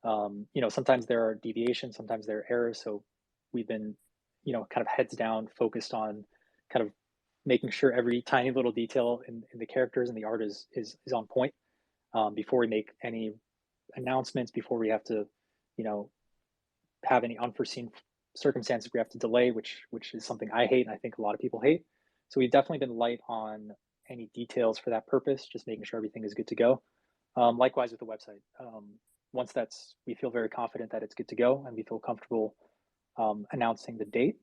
Sometimes there are deviations, sometimes there are errors. So we've been, kind of heads down, focused on kind of making sure every tiny little detail in the characters and the art is on point, before we make any announcements, before we have to, have any unforeseen circumstances we have to delay, which is something I hate and I think a lot of people hate. So we've definitely been light on any details for that purpose, just making sure everything is good to go. Likewise with the website. Once we feel very confident that it's good to go and we feel comfortable announcing the date,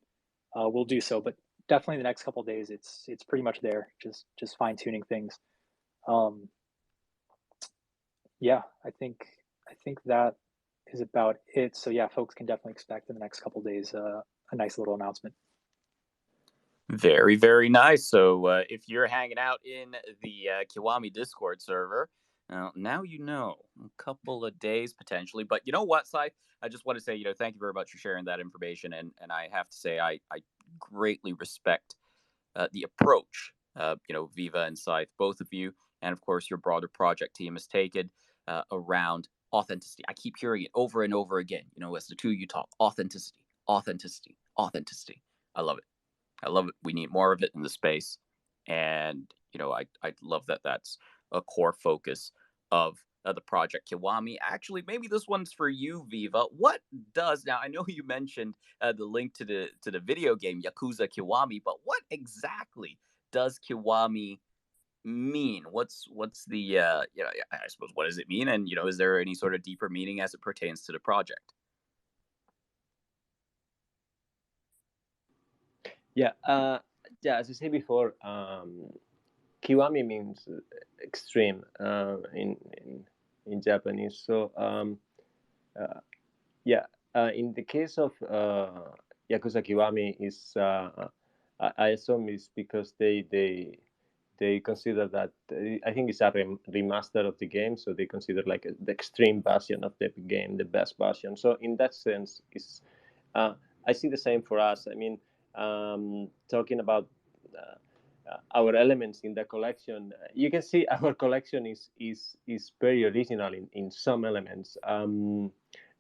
we'll do so. But definitely the next couple of days, it's pretty much there, just fine tuning things. Yeah, I think that is about it. So yeah, folks can definitely expect in the next couple of days a nice little announcement. Very, very nice. So if you're hanging out in the Kiwami Discord server, now a couple of days potentially. But you know what, Sai? I just want to say, thank you very much for sharing that information. And I have to say, I greatly respect the approach, Viva and Scythe, both of you, and of course your broader project team has taken around authenticity. I keep hearing it over and over again. As the two of you talk, authenticity, authenticity, authenticity. I love it. I love it. We need more of it in the space. And, I love that that's a core focus of the project Kiwami. Actually, maybe this one's for you, Viva. What does, now I know you mentioned the link to the video game Yakuza Kiwami, but what exactly does Kiwami mean? What's the, I suppose, what does it mean? And, is there any sort of deeper meaning as it pertains to the project? Yeah, as I said before, Kiwami means extreme in Japanese. So yeah, in the case of Yakuza Kiwami, is I assume is because they consider that I think it's a remaster of the game, so they consider like the extreme version of the game, the best version. So in that sense, is I see the same for us. I mean, talking about our elements in the collection, you can see our collection is very original in some elements, and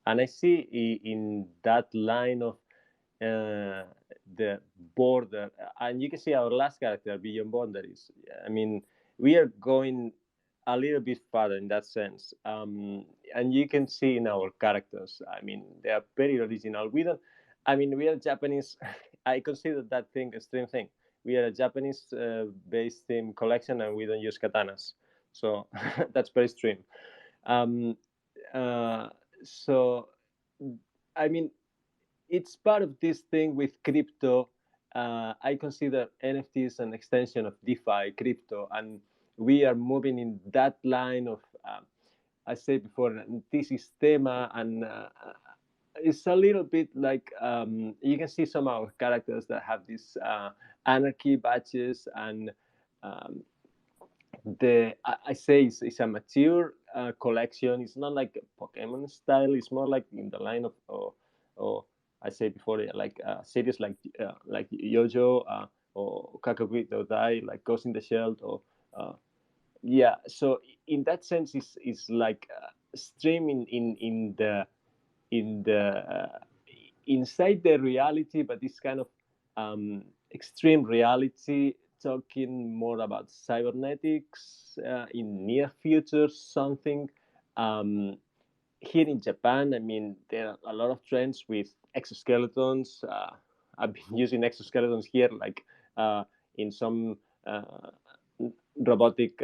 I see in that line of uh, the border, and you can see our last character beyond boundaries. I mean, we are going a little bit further in that sense, and you can see in our characters. I mean, they are very original. We don't. I mean, we are Japanese. I consider that thing a strange thing. We are a Japanese based theme collection, and we don't use katanas, so that's very strange. Um, uh, so, I mean, it's part of this thing with crypto. I consider NFTs an extension of DeFi, crypto, and we are moving in that line of, I said before, anti-sistema, and it's a little bit like you can see some of our characters that have these anarchy badges, and um, I say it's a mature collection. It's not like a Pokemon style. It's more like in the line of or I said before, like series like Yojo or Kakagui Dai, like Ghost in the Shell, or yeah. So in that sense, it's like streaming in the inside the reality, but this kind of extreme reality, talking more about cybernetics in near future, something. Um, Here in Japan, I mean, there are a lot of trends with exoskeletons. I've been using exoskeletons here, like in some uh, robotic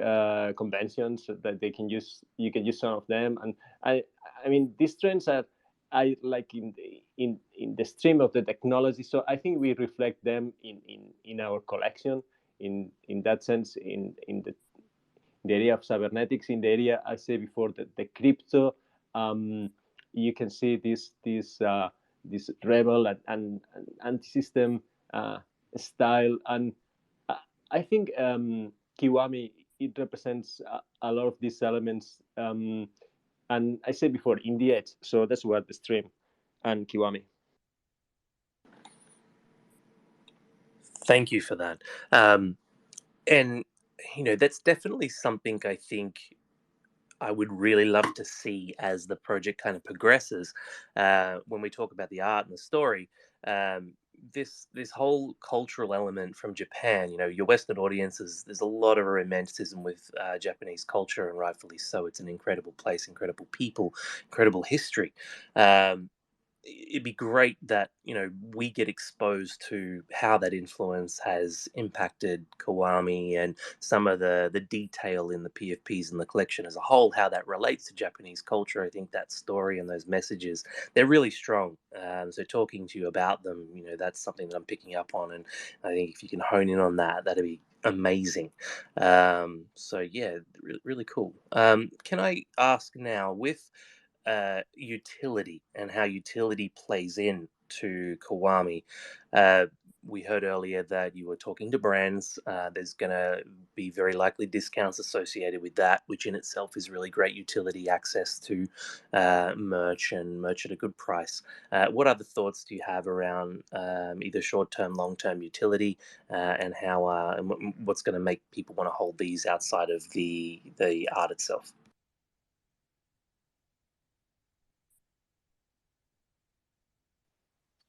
conventions that they can use. You can use some of them, and I, I mean, these trends are, I like in the stream of the technology. So I think we reflect them in our collection. In that sense, in the area of cybernetics, in the area I said before, the crypto, um, you can see this rebel and anti-system style, and uh, I think Kiwami, it represents a lot of these elements, and I said before in the edge, so that's what the stream and Kiwami. Thank you for that. And that's definitely something I think I would really love to see as the project kind of progresses. When we talk about the art and the story, um, this whole cultural element from Japan, your Western audiences, there's a lot of romanticism with Japanese culture, and rightfully so. It's an incredible place, incredible people, incredible history. Um, it'd be great that we get exposed to how that influence has impacted Kiwami and some of the detail in the PFPs and the collection as a whole, how that relates to Japanese culture. I think that story and those messages, they're really strong. So talking to you about them, that's something that I'm picking up on, and I think if you can hone in on that, that'd be amazing. So yeah, really cool. Can I ask now, with utility and how utility plays in to Kiwami? Uh, we heard earlier that you were talking to brands. There's going to be very likely discounts associated with that, which in itself is really great utility access to merch, and merch at a good price. What other thoughts do you have around either short-term, long-term utility, and how and what's going to make people want to hold these outside of the art itself?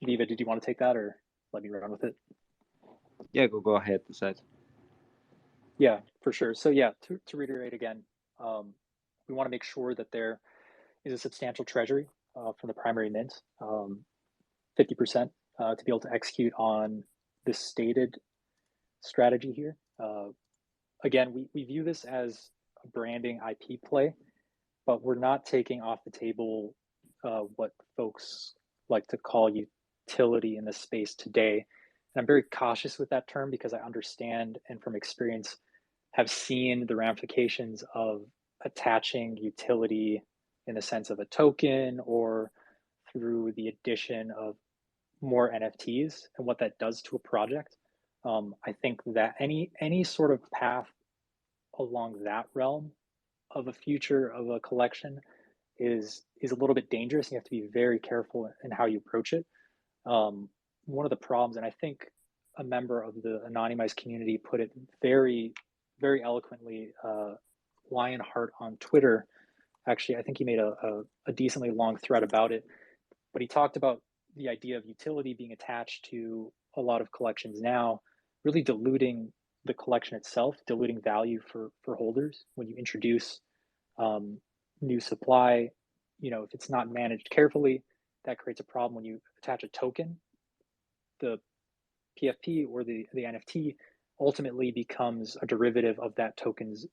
Viva, did you want to take that, or let me run with it? Yeah, go ahead, decide. Yeah, for sure. So yeah, to reiterate again, we want to make sure that there is a substantial treasury from the primary mint, 50%, to be able to execute on the stated strategy here. Again, we view this as a branding IP play, but we're not taking off the table what folks like to call utility in the space today, And I'm very cautious with that term because I understand and from experience have seen the ramifications of attaching utility in the sense of a token or through the addition of more NFTs and what that does to a project. I think that any sort of path along that realm of a future of a collection is a little bit dangerous. You have to be very careful in how you approach it. One of the problems, and I think a member of the anonymized community put it very, very eloquently, Lionheart on Twitter. Actually, I think he made a decently long thread about it, but he talked about the idea of utility being attached to a lot of collections now, really diluting the collection itself, diluting value for holders when you introduce new supply. If it's not managed carefully, that creates a problem. When you attach a token, the PFP or the NFT ultimately becomes a derivative of that token's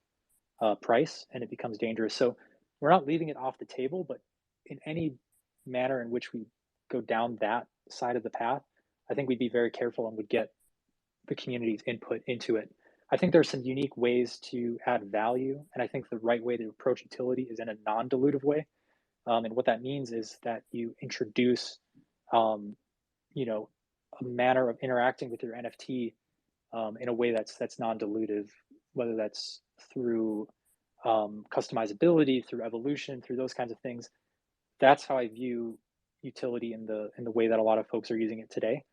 price, and it becomes dangerous. So we're not leaving it off the table, but in any manner in which we go down that side of the path, I think we'd be very careful and would get the community's input into it. I think there's some unique ways to add value, and I think the right way to approach utility is in a non-dilutive way. And what that means is that you introduce, a manner of interacting with your NFT in a way that's non-dilutive, whether that's through customizability, through evolution, through those kinds of things. That's how I view utility in the way that a lot of folks are using it today.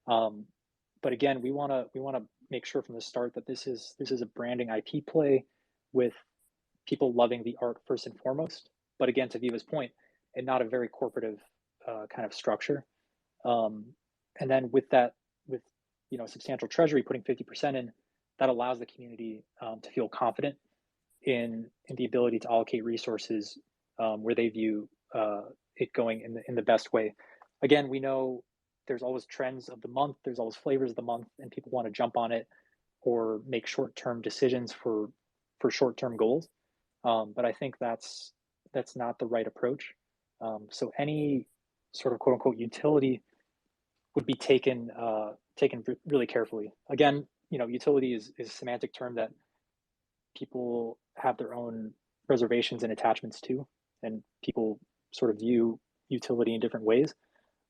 But again, we want to make sure from the start that this is a branding IP play with people loving the art first and foremost. But again, to Viva's point, and not a very corporative kind of structure. And then with substantial treasury putting 50% in, that allows the community to feel confident in the ability to allocate resources where they view it going in the best way. Again, we know there's always trends of the month, there's always flavors of the month, and people want to jump on it or make short-term decisions for short-term goals. But I think that's not the right approach. So any sort of quote unquote utility would be taken really carefully. Again, utility is a semantic term that people have their own reservations and attachments to, and people sort of view utility in different ways.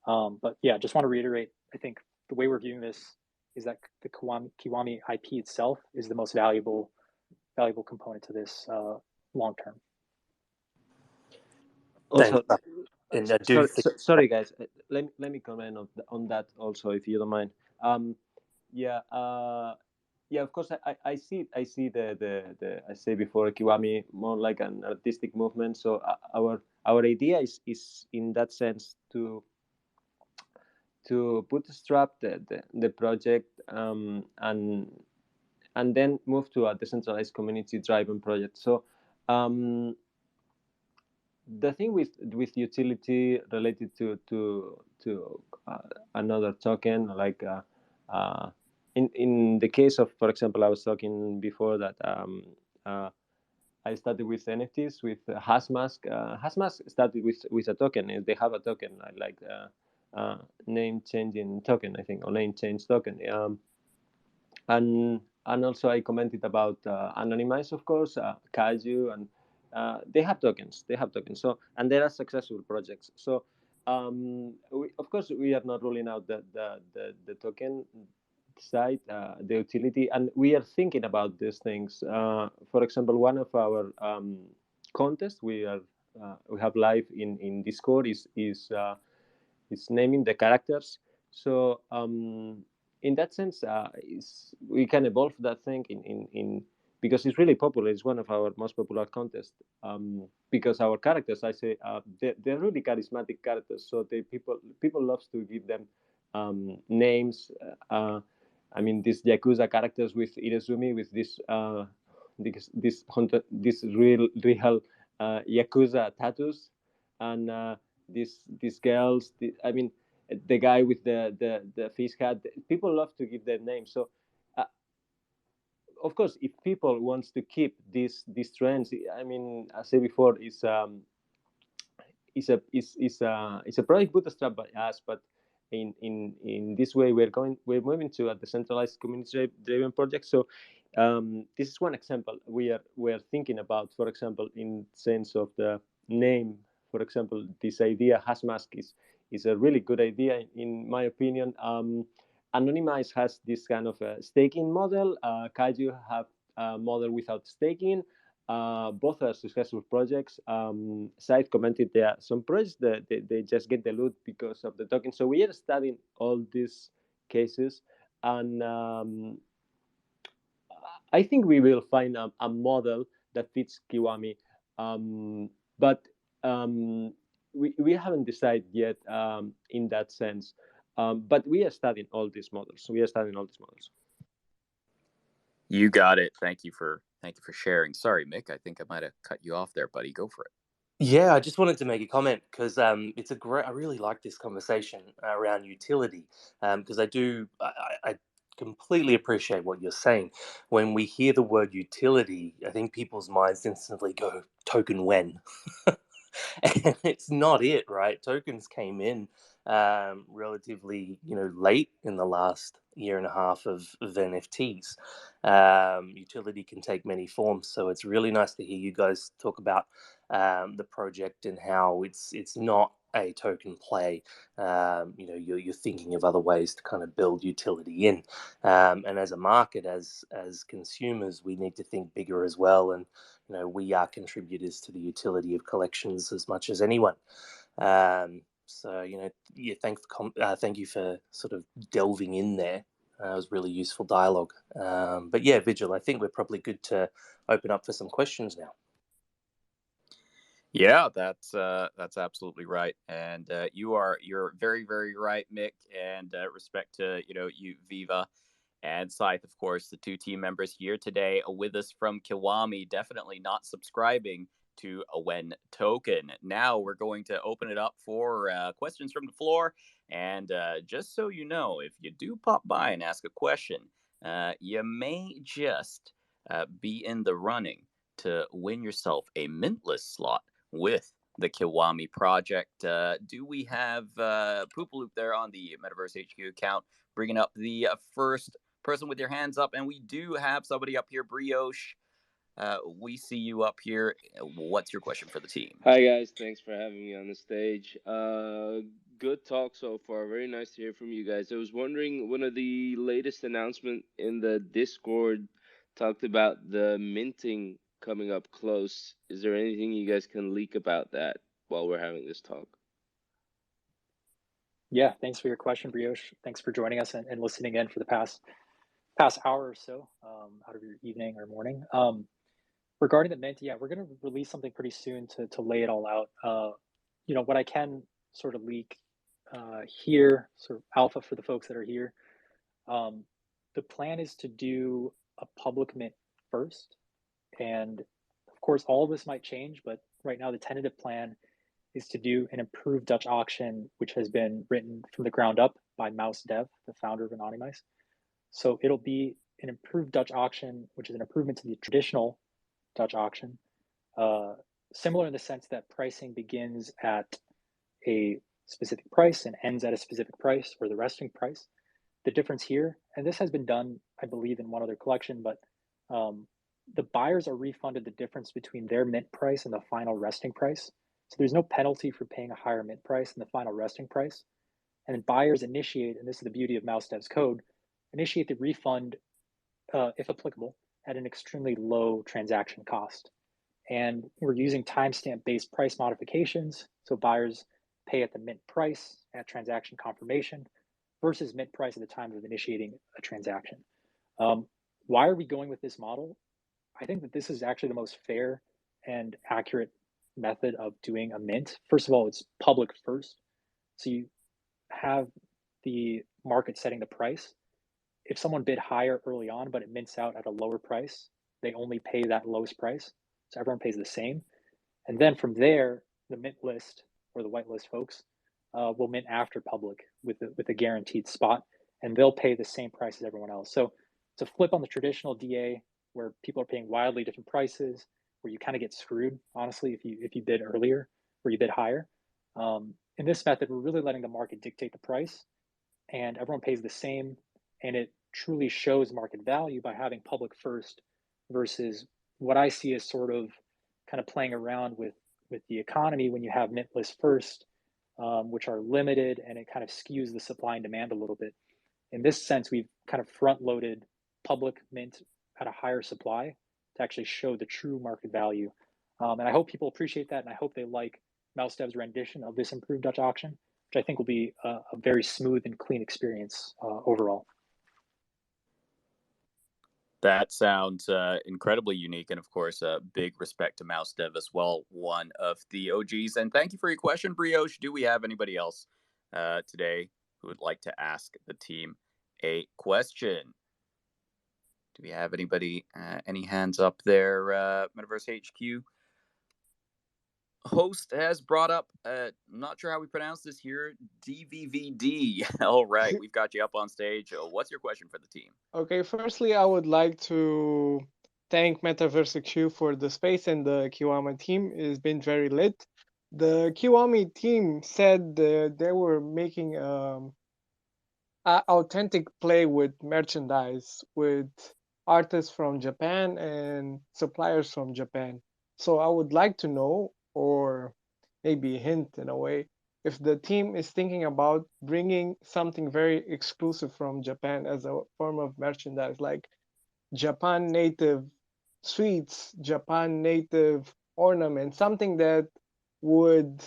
But yeah, just want to reiterate, I think the way we're viewing this is that the Kiwami IP itself is the most valuable component to this long term. Also, and I do sorry guys, let me comment on that also, if you don't mind. Yeah, of course, I see the I say before, Kiwami more like an artistic movement. So our idea is in that sense to bootstrap the project and then move to a decentralized community-driven project. So the thing with utility related to another token, like in the case of, for example, I was talking before that I started with NFTs with Hasmask. Hasmask started with a token. They have a token like name changing token, I think, or name change token. And also I commented about Anonymize, of course, Kaiju, and they have tokens. So, and there are successful projects. So of course we are not ruling out the token side, the utility, and we are thinking about these things. For example, one of our contests we have live in Discord is naming the characters. So in that sense, we can evolve that thing in because it's really popular. It's one of our most popular contests because our characters, I say, they're really charismatic characters. So people love to give them names. I mean, these Yakuza characters with Irezumi, with this real Yakuza tattoos, and these girls. I mean, the guy with the fish hat. People love to give their names. So, of course, if people wants to keep these trends, I mean, I said before, it's a project bootstrap by us, but in this way we're moving to a decentralized community driven project. So this is one example we are thinking about. For example, in sense of the name, for example, this idea Hashmask is a really good idea in my opinion. Anonymize has this kind of a staking model. Kaiju have a model without staking. Both are successful projects. Side commented there are some projects that they just get the loot because of the token. So we are studying all these cases, and I think we will find a model that fits Kiwami, but we haven't decided yet in that sense. But we are studying all these models. You got it. Thank you for sharing. Sorry, Mick. I think I might have cut you off there, buddy. Go for it. Yeah, I just wanted to make a comment because it's a great. I really like this conversation around utility because I completely appreciate what you're saying. When we hear the word utility, I think people's minds instantly go token when, and it's not it, right? Tokens came in relatively, late in the last year and a half of NFTs. Utility can take many forms, so it's really nice to hear you guys talk about the project and how it's not a token play. You're thinking of other ways to kind of build utility in, and as a market, as consumers, we need to think bigger as well. And we are contributors to the utility of collections as much as anyone. So yeah, thank you for sort of delving in there. It was really useful dialogue. But yeah, Vigil, I think we're probably good to open up for some questions now. Yeah, that's absolutely right, and you're very, very right, Mick. And respect to you, Viva, and Scythe, of course, the two team members here today with us from Kiwami, definitely not subscribing to a When token. Now we're going to open it up for questions from the floor, and just so you know, if you do pop by and ask a question, you may just be in the running to win yourself a mintless slot with the Kiwami project. Do we have Poopaloop there on the Metaverse HQ account bringing up the first person with your hands up? And we do have somebody up here, Brioche. We see you up here. What's your question for the team? Hi guys, thanks for having me on the stage. Good talk so far. Very nice to hear from you guys. I was wondering, one of the latest announcement in the Discord talked about the minting coming up close. Is there anything you guys can leak about that while we're having this talk? Yeah, thanks for your question, Brioche. Thanks for joining us and listening in for the past hour or so out of your evening or morning. Regarding the mint, yeah, we're going to release something pretty soon to lay it all out. What I can sort of leak here, sort of alpha for the folks that are here. The plan is to do a public mint first, and of course, all of this might change, but right now the tentative plan is to do an improved Dutch auction, which has been written from the ground up by Mouse Dev, the founder of Anonymize. So it'll be an improved Dutch auction, which is an improvement to the traditional Dutch auction, similar in the sense that pricing begins at a specific price and ends at a specific price, or the resting price. The difference here, and this has been done, I believe, in one other collection, but the buyers are refunded the difference between their mint price and the final resting price. So there's no penalty for paying a higher mint price than the final resting price. And then buyers initiate, and this is the beauty of Mouse Dev's code, initiate the refund, if applicable, at an extremely low transaction cost. And we're using timestamp-based price modifications, so buyers pay at the mint price at transaction confirmation versus mint price at the time of initiating a transaction. Why are we going with this model? I think that this is actually the most fair and accurate method of doing a mint. First of all, it's public first. So you have the market setting the price. If someone bid higher early on, but it mints out at a lower price, they only pay that lowest price. So everyone pays the same. And then from there, the mint list or the whitelist folks will mint after public with a guaranteed spot, and they'll pay the same price as everyone else. So to flip on the traditional DA where people are paying wildly different prices, where you kind of get screwed, honestly, if you bid earlier or you bid higher. In this method, we're really letting the market dictate the price, and everyone pays the same, and it truly shows market value by having public first versus what I see as sort of kind of playing around with the economy when you have mint list first, which are limited, and it kind of skews the supply and demand a little bit. In this sense, we've kind of front loaded public mint at a higher supply to actually show the true market value. And I hope people appreciate that, and I hope they like MouseDev's rendition of this improved Dutch auction, which I think will be a very smooth and clean experience overall. That sounds incredibly unique, and of course, big respect to MouseDev as well, one of the OGs. And thank you for your question, Brioche. Do we have anybody else today who would like to ask the team a question? Do we have anybody? Any hands up there? Metaverse HQ host has brought up. I'm not sure how we pronounce this here. DVVD. All right, we've got you up on stage. What's your question for the team? Okay, firstly, I would like to thank Metaverse HQ for the space, and the Kiwami team has been very lit. The Kiwami team said they were making authentic play with merchandise with artists from Japan and suppliers from Japan. So I would like to know, or maybe hint in a way, if the team is thinking about bringing something very exclusive from Japan as a form of merchandise, like Japan native sweets, Japan native ornaments, something that would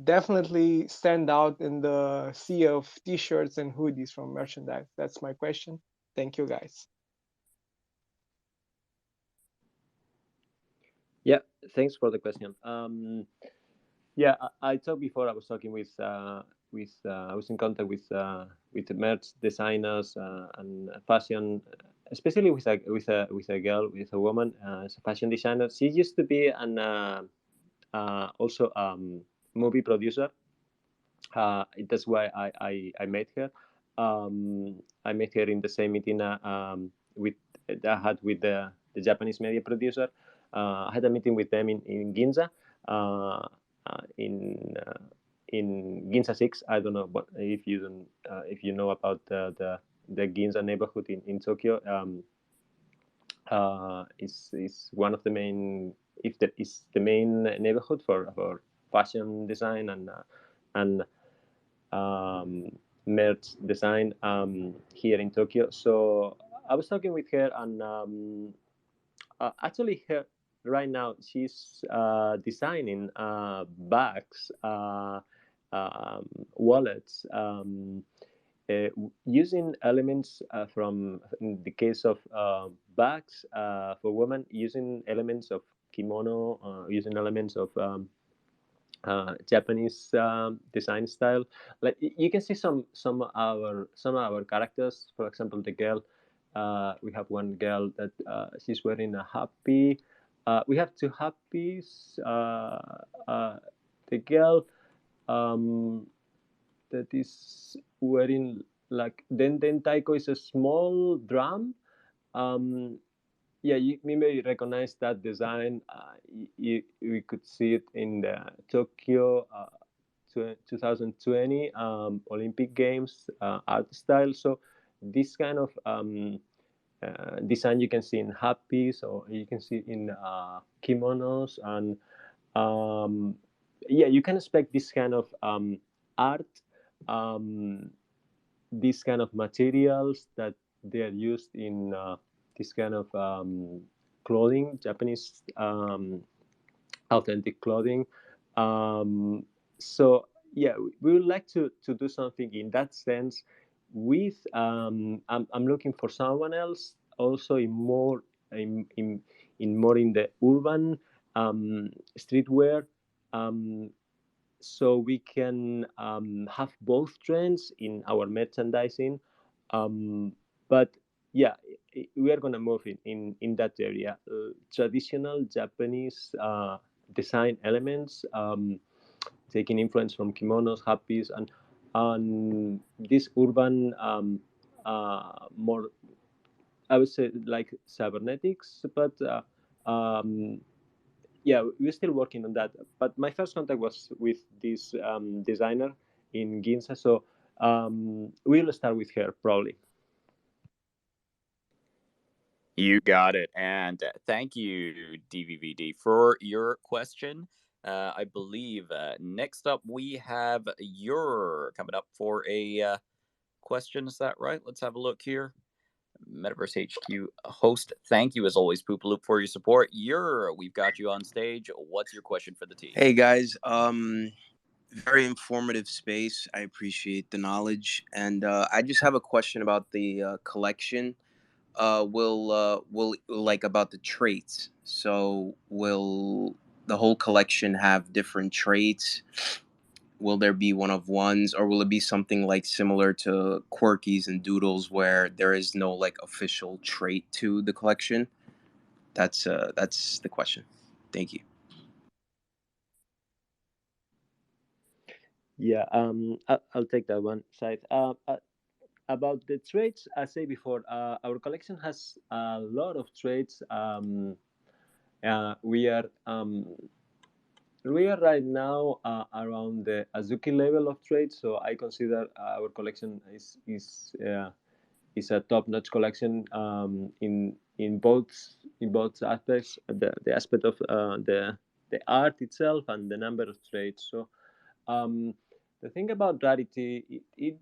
definitely stand out in the sea of t-shirts and hoodies from merchandise. That's my question. Thank you, guys. Yeah, thanks for the question. Yeah, I talked before. I was talking with I was in contact with merch designers and fashion, especially with a girl, with a woman as a fashion designer. She used to be an also movie producer. That's why I met her. I met her in the same meeting with I had with the Japanese media producer. I had a meeting with them in Ginza, in Ginza 6. I don't know if you don't if you know about the Ginza neighborhood in Tokyo. Is one of the main, if that is the main neighborhood for fashion design and merch design here in Tokyo. So I was talking with her, and actually, her right now she's designing bags, wallets, using elements from, in the case of bags for women, using elements of kimono, using elements of Japanese design style. Like you can see some of our characters. For example, the girl. We have one girl that she's wearing a happy. We have two happies. The girl that is wearing like den taiko is a small drum. Yeah, you may recognize that design. We could see it in the Tokyo 2020 Olympic Games art style. So this kind of design you can see in happies, or you can see in kimonos, and yeah, you can expect this kind of art, these kind of materials that they are used in this kind of clothing, Japanese authentic clothing. So yeah, we would like to do something in that sense. With I'm looking for someone else also in more in more in the urban streetwear, so we can have both trends in our merchandising. But yeah, we are going to move in that area. Traditional Japanese design elements, taking influence from kimonos, happies, and this urban, more, I would say, like cybernetics, but yeah, we're still working on that. But my first contact was with this designer in Ginza. So We'll start with her probably. You got it. And thank you, DVVD, for your question. I believe next up we have your coming up for a question. Is that right? Let's have a look here. Metaverse HQ host, thank you as always, Poopaloop, for your support. We've got you on stage. What's your question for the team? Hey guys, very informative space. I appreciate the knowledge, and I just have a question about the collection. Will like about the traits. So will the whole collection have different traits? Will there be one of ones, or will it be something like similar to Quirkies and Doodles, where there is no like official trait to the collection? That's the question. Thank you. Yeah, I'll take that one side. About the traits, I say before, our collection has a lot of traits. We are right now around the Azuki level of traits, so I consider our collection is a top-notch collection in both aspects, the aspect of the art itself and the number of traits. So the thing about rarity, it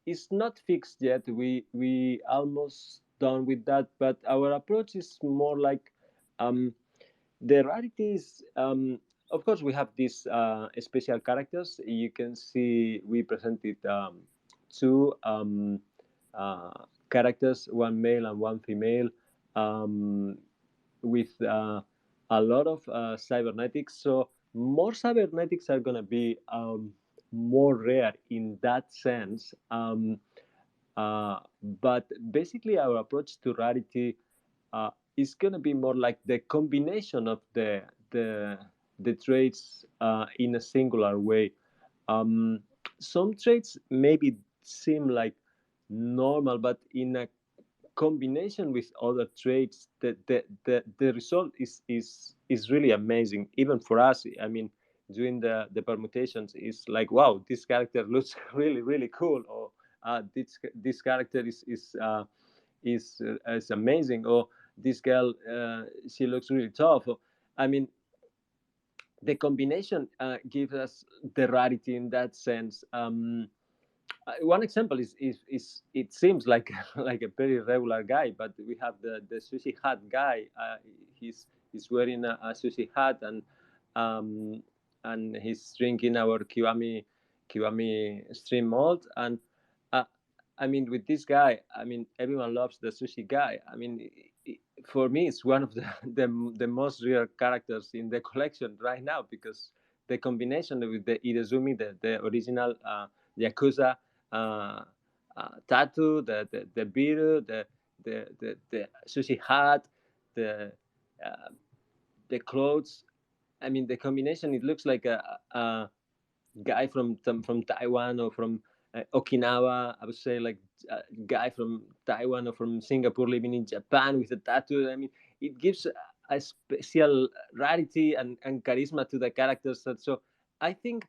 is not fixed yet. We almost done with that, but our approach is more like the rarity is. Of course, we have these special characters. You can see we presented two characters, one male and one female, with a lot of cybernetics. So more cybernetics are going to be more rare in that sense. But basically, our approach to rarity is going to be more like the combination of the traits in a singular way. Some traits maybe seem like normal, but in a combination with other traits, the result is really amazing. Even for us, I mean, doing the permutations is like, wow, this character looks really cool, or this character is amazing, or this girl she looks really tough. Or, I mean, the combination gives us the rarity in that sense. One example is it seems like like a very regular guy, but we have the sushi hat guy. He's wearing a sushi hat, and he's drinking our Kiwami stream malt. And uh, I mean, with this guy, I mean, everyone loves the sushi guy. I mean, for me, it's one of the most rare characters in the collection right now, because the combination with the Irezumi, the original Yakuza uh, tattoo, the beard, the sushi hat, the uh, the clothes. I mean, the combination. It looks like a guy from Taiwan, or from Okinawa. I would say like a guy from Taiwan or from Singapore living in Japan with a tattoo. I mean, it gives a special rarity and charisma to the characters. So I think,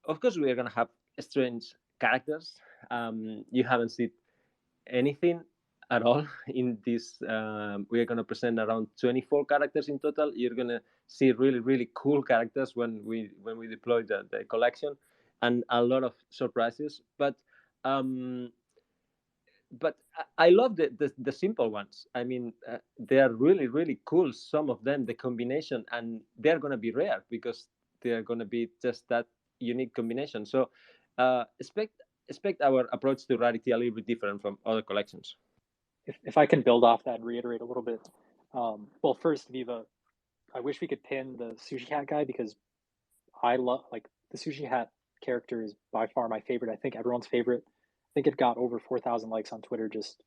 of course, we are gonna have strange characters. You haven't seen anything at all in this. We are going to present around 24 characters in total. You're going to see really cool characters when we deploy the collection, and a lot of surprises. Um, but I love the simple ones. I mean, they are really cool. Some of them, the combination, and they're going to be rare because they are going to be just that unique combination. So expect our approach to rarity a little bit different from other collections. If I can build off that and reiterate a little bit, well, first, Viva, I wish we could pin the sushi hat guy, because I love, like, the sushi hat character is by far my favorite. I think everyone's favorite. I think it got over 4,000 likes on Twitter. Just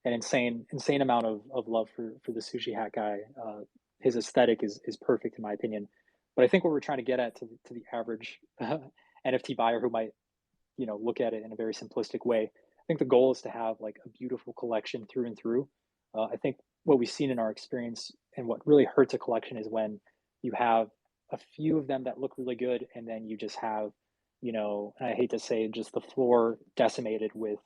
an insane amount of love for the sushi hat guy. His aesthetic is perfect in my opinion. But I think what we're trying to get at to the average NFT buyer who might, look at it in a very simplistic way. I think the goal is to have like a beautiful collection through and through. I think what we've seen in our experience and what really hurts a collection is when you have a few of them that look really good, and then you just have you know, and I hate to say, just the floor decimated with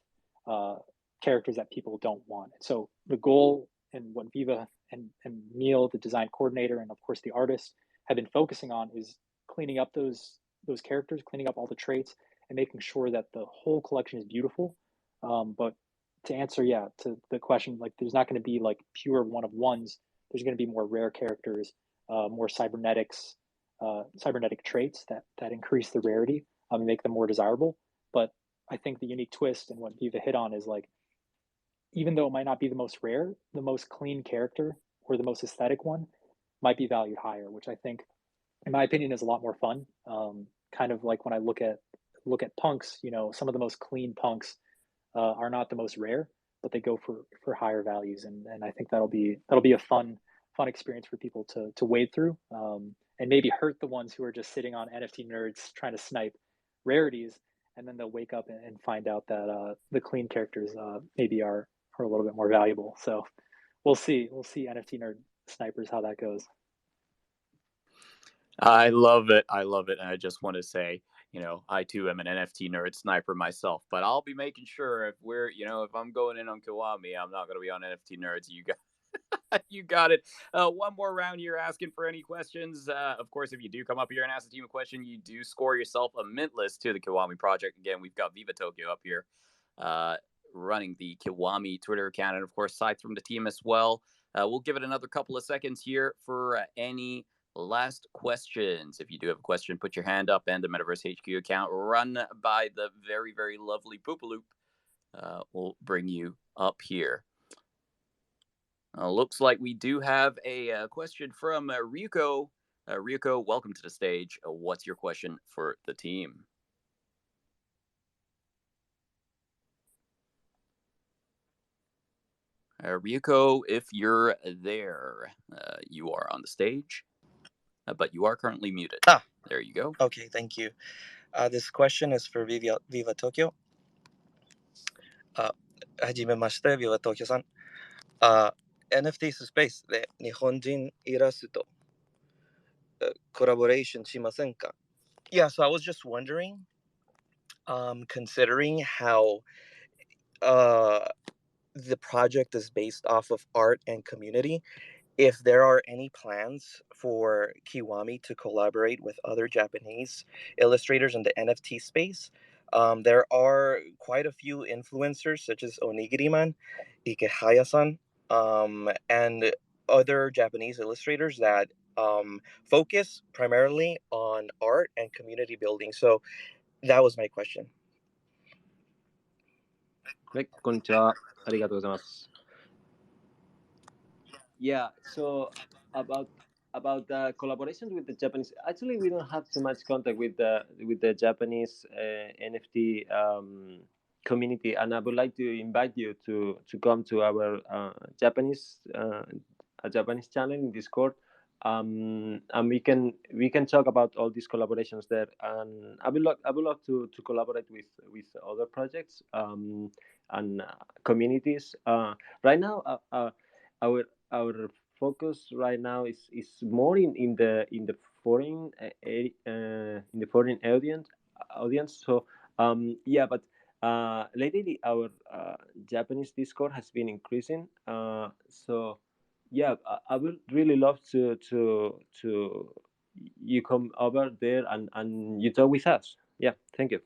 characters that people don't want. So the goal and what Viva and Neil, the design coordinator, and of course the artist, have been focusing on is cleaning up those characters, cleaning up all the traits, and making sure that the whole collection is beautiful. But to answer, yeah, to the question, like there's not going to be like pure one of ones. There's going to be more rare characters, more cybernetic traits that increase the rarity and make them more desirable. But I think the unique twist and what Viva hit on is like, even though it might not be the most rare, the most clean character or the most aesthetic one might be valued higher, which I think, in my opinion, is a lot more fun. Kind of like when I look at punks, you know, some of the most clean punks are not the most rare, but they go for higher values, and I think that'll be a fun experience for people to wade through, and maybe hurt the ones who are just sitting on NFT nerds trying to snipe rarities, and then they'll wake up and find out that the clean characters maybe are a little bit more valuable. So we'll see NFT nerd snipers how that goes. I love it. I love it. And I just want to say, you know, I too am an NFT nerd sniper myself, but I'll be making sure if we're, you know, if I'm going in on Kiwami, I'm not going to be on NFT nerds. You got, you got it. One more round here asking for any questions. Of course, if you do come up here and ask the team a question, you do score yourself a mintless to the Kiwami project. Again, we've got Viva Tokyo up here uh, running the Kiwami Twitter account, and of course, Scythe from the team as well. We'll give it another couple of seconds here for any last questions. If you do have a question, put your hand up, and the Metaverse HQ account run by the very, very lovely Poopaloop will bring you up here. Looks like we do have a question from Ryuko. Ryuko, welcome to the stage. What's your question for the team? Ryuko, if you're there, you are on the stage, but you are currently muted. There you go. Okay, thank you. This question is for Viva Tokyo. はじめまして、Viva Tokyo さん。NFT スペースで日本人イラストコラボレーションしませんか? Yeah, so I was just wondering, considering how the project is based off of art and community, if there are any plans for Kiwami to collaborate with other Japanese illustrators in the NFT space. There are quite a few influencers such as Onigiri-man, Ikehaya-san, and other Japanese illustrators that focus primarily on art and community building. So that was my question. はい、こんにちは。ありがとうございます。Yeah, so about the collaborations with the Japanese, actually we don't have too much contact with the Japanese NFT community, and I would like to invite you to come to our Japanese channel in Discord, and we can talk about all these collaborations there. And I would love to collaborate with other projects and communities. Right now, our focus right now is more in the foreign audience. So yeah, but lately our Japanese Discord has been increasing. So yeah, I would really love to you come over there and you talk with us. Yeah, thank you.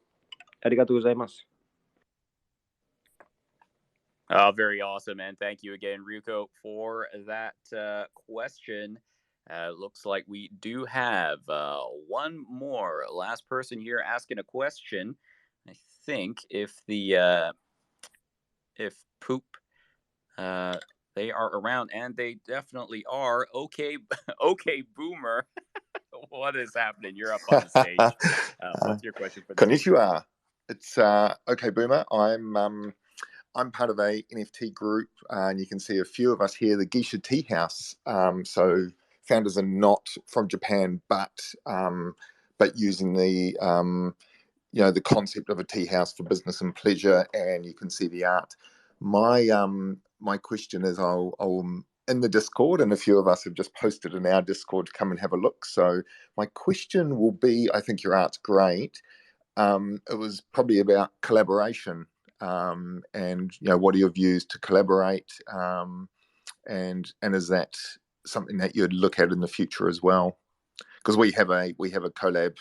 Arigatou gozaimasu. Very awesome, and thank you again, Ryuko, for that question. Looks like we do have one more last person here asking a question. I think if Poop they are around, and they definitely are. Okay, Boomer. What is happening? You're up on the stage. What's your question for the Konnichiwa. It's okay, Boomer. I'm part of a NFT group, and you can see a few of us here, the Geisha Tea House. So founders are not from Japan, but using the the concept of a tea house for business and pleasure, and you can see the art. My question is, I'll in the Discord, and a few of us have just posted in our Discord to come and have a look. So my question will be, I think your art's great. it was probably about collaboration, and what are your views to collaborate, and is that something that you'd look at in the future as well? Because we have a collab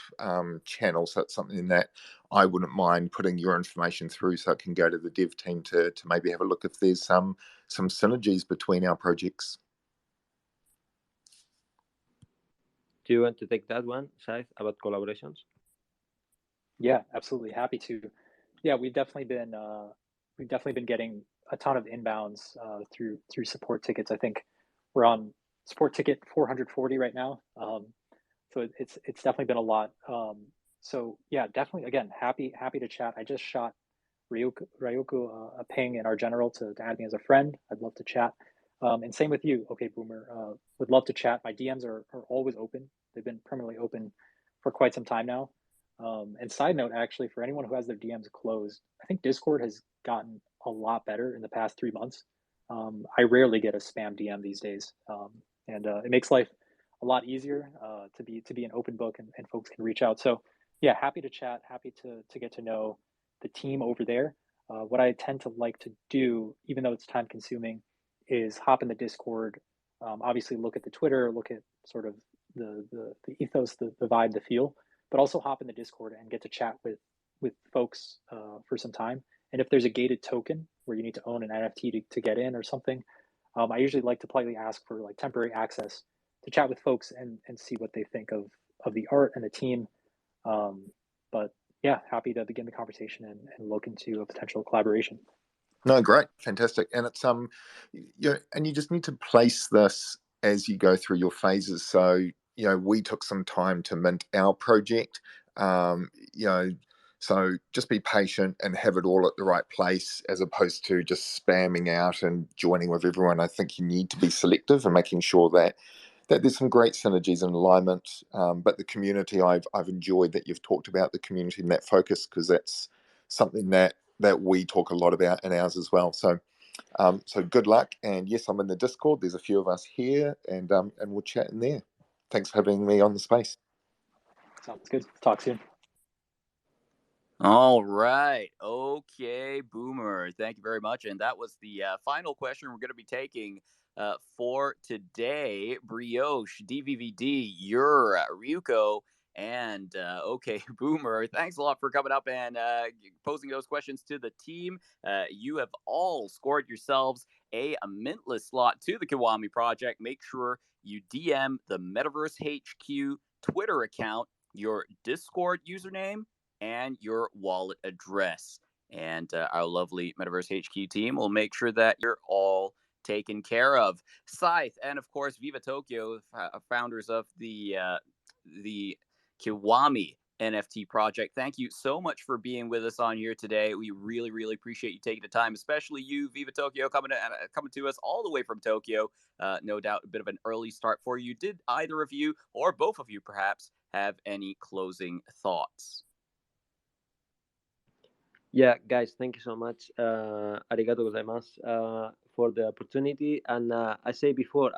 channel, so it's something that I wouldn't mind putting your information through, so it can go to the dev team to maybe have a look if there's some synergies between our projects. Do you want to take that one, Saif, about collaborations? Yeah, absolutely. Happy to. Yeah, we've definitely been getting a ton of inbounds through support tickets. I think we're on support ticket 440 right now. So it's definitely been a lot. So yeah, definitely again happy to chat. I just shot Ryuko a ping in our general to add me as a friend. I'd love to chat. And same with you. Okay, Boomer. Would love to chat. My DMs are always open. They've been permanently open for quite some time now. And side note, actually, for anyone who has their DMs closed, I think Discord has gotten a lot better in the past 3 months. I rarely get a spam DM these days, and it makes life a lot easier to be an open book, and folks can reach out. So yeah, happy to chat, happy to get to know the team over there. What I tend to like to do, even though it's time consuming, is hop in the Discord. Obviously, look at the Twitter, look at sort of the ethos, the vibe, the feel, but also hop in the Discord and get to chat with folks for some time. And if there's a gated token where you need to own an NFT to get in or something, I usually like to politely ask for like temporary access to chat with folks and see what they think of the art and the team. But yeah, happy to begin the conversation and look into a potential collaboration. No, great, fantastic, and it's and you just need to place this as you go through your phases. So we took some time to mint our project. So just be patient and have it all at the right place, as opposed to just spamming out and joining with everyone. I think you need to be selective and making sure that there's some great synergies and alignment. But the community, I've enjoyed that you've talked about the community and that focus, because that's something that we talk a lot about in ours as well. So good luck. And yes, I'm in the Discord. There's a few of us here, and we'll chat in there. Thanks for having me on the space. Sounds good. Talk soon. All right. Okay, Boomer. Thank you very much. And that was the final question we're going to be taking for today. Brioche, DVVD, Ryuko, and okay, Boomer. Thanks a lot for coming up and posing those questions to the team. You have all scored yourselves a mintless slot to the Kiwami project. Make sure you DM the Metaverse HQ Twitter account, your Discord username, and your wallet address. And our lovely Metaverse HQ team will make sure that you're all taken care of. Scythe and, of course, Viva Tokyo, founders of the Kiwami NFT project. Thank you so much for being with us on here today. We really, really appreciate you taking the time, especially you, Viva Tokyo, coming to us all the way from Tokyo. No doubt a bit of an early start for you. Did either of you, or both of you perhaps, have any closing thoughts? Yeah, guys, thank you so much. Arigato gozaimasu for the opportunity. And I say before,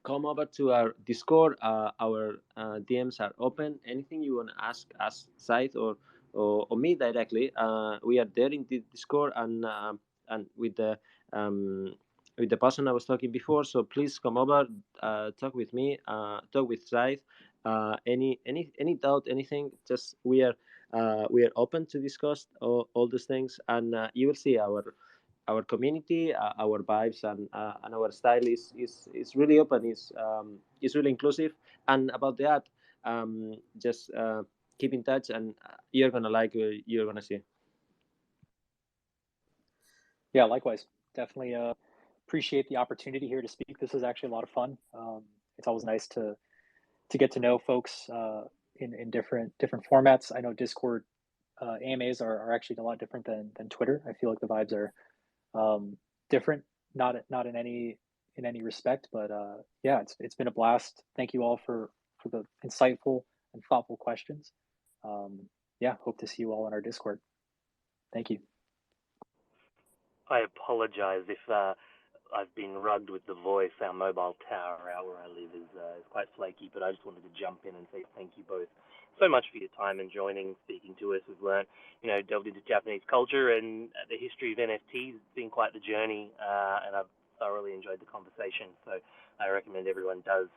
come over to our Discord. Our DMs are open. Anything you want to ask us, Scythe or me directly, we are there in the Discord, and with the person I was talking before. So please come over, talk with me, talk with Scythe. Any doubt, anything, just we are open to discuss all these things, and you will see our community, our vibes, and our style is really open. Is really inclusive. And about that, just keep in touch, and you're gonna like you're gonna see. Yeah, likewise. Definitely appreciate the opportunity here to speak. This is actually a lot of fun. It's always nice to get to know folks in different formats. I know Discord AMAs are actually a lot different than Twitter. I feel like the vibes are different, not in any respect, but yeah, it's been a blast. Thank you all for the insightful and thoughtful questions. Yeah, hope to see you all in our Discord. Thank you. I apologize if I've been rugged with the voice. Our mobile tower out where I live is quite flaky, but I just wanted to jump in and say thank you both so much for your time and joining, speaking to us. We've learned, delved into Japanese culture and the history of NFTs. It's been quite the journey, and I've thoroughly enjoyed the conversation. So I recommend everyone does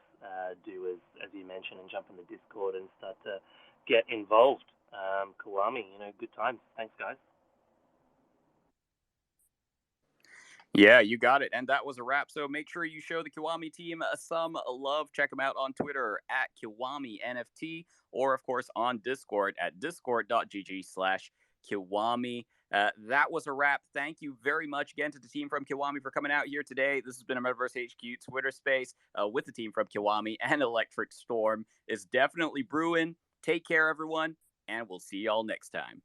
do as you mentioned and jump in the Discord and start to get involved. Kiwami, good times. Thanks, guys. Yeah, you got it. And that was a wrap. So make sure you show the Kiwami team some love. Check them out on Twitter at Kiwami NFT, or of course on Discord at discord.gg/Kiwami. That was a wrap. Thank you very much again to the team from Kiwami for coming out here today. This has been a Metaverse HQ Twitter space with the team from Kiwami, and Electric Storm is definitely brewing. Take care, everyone, and we'll see y'all next time.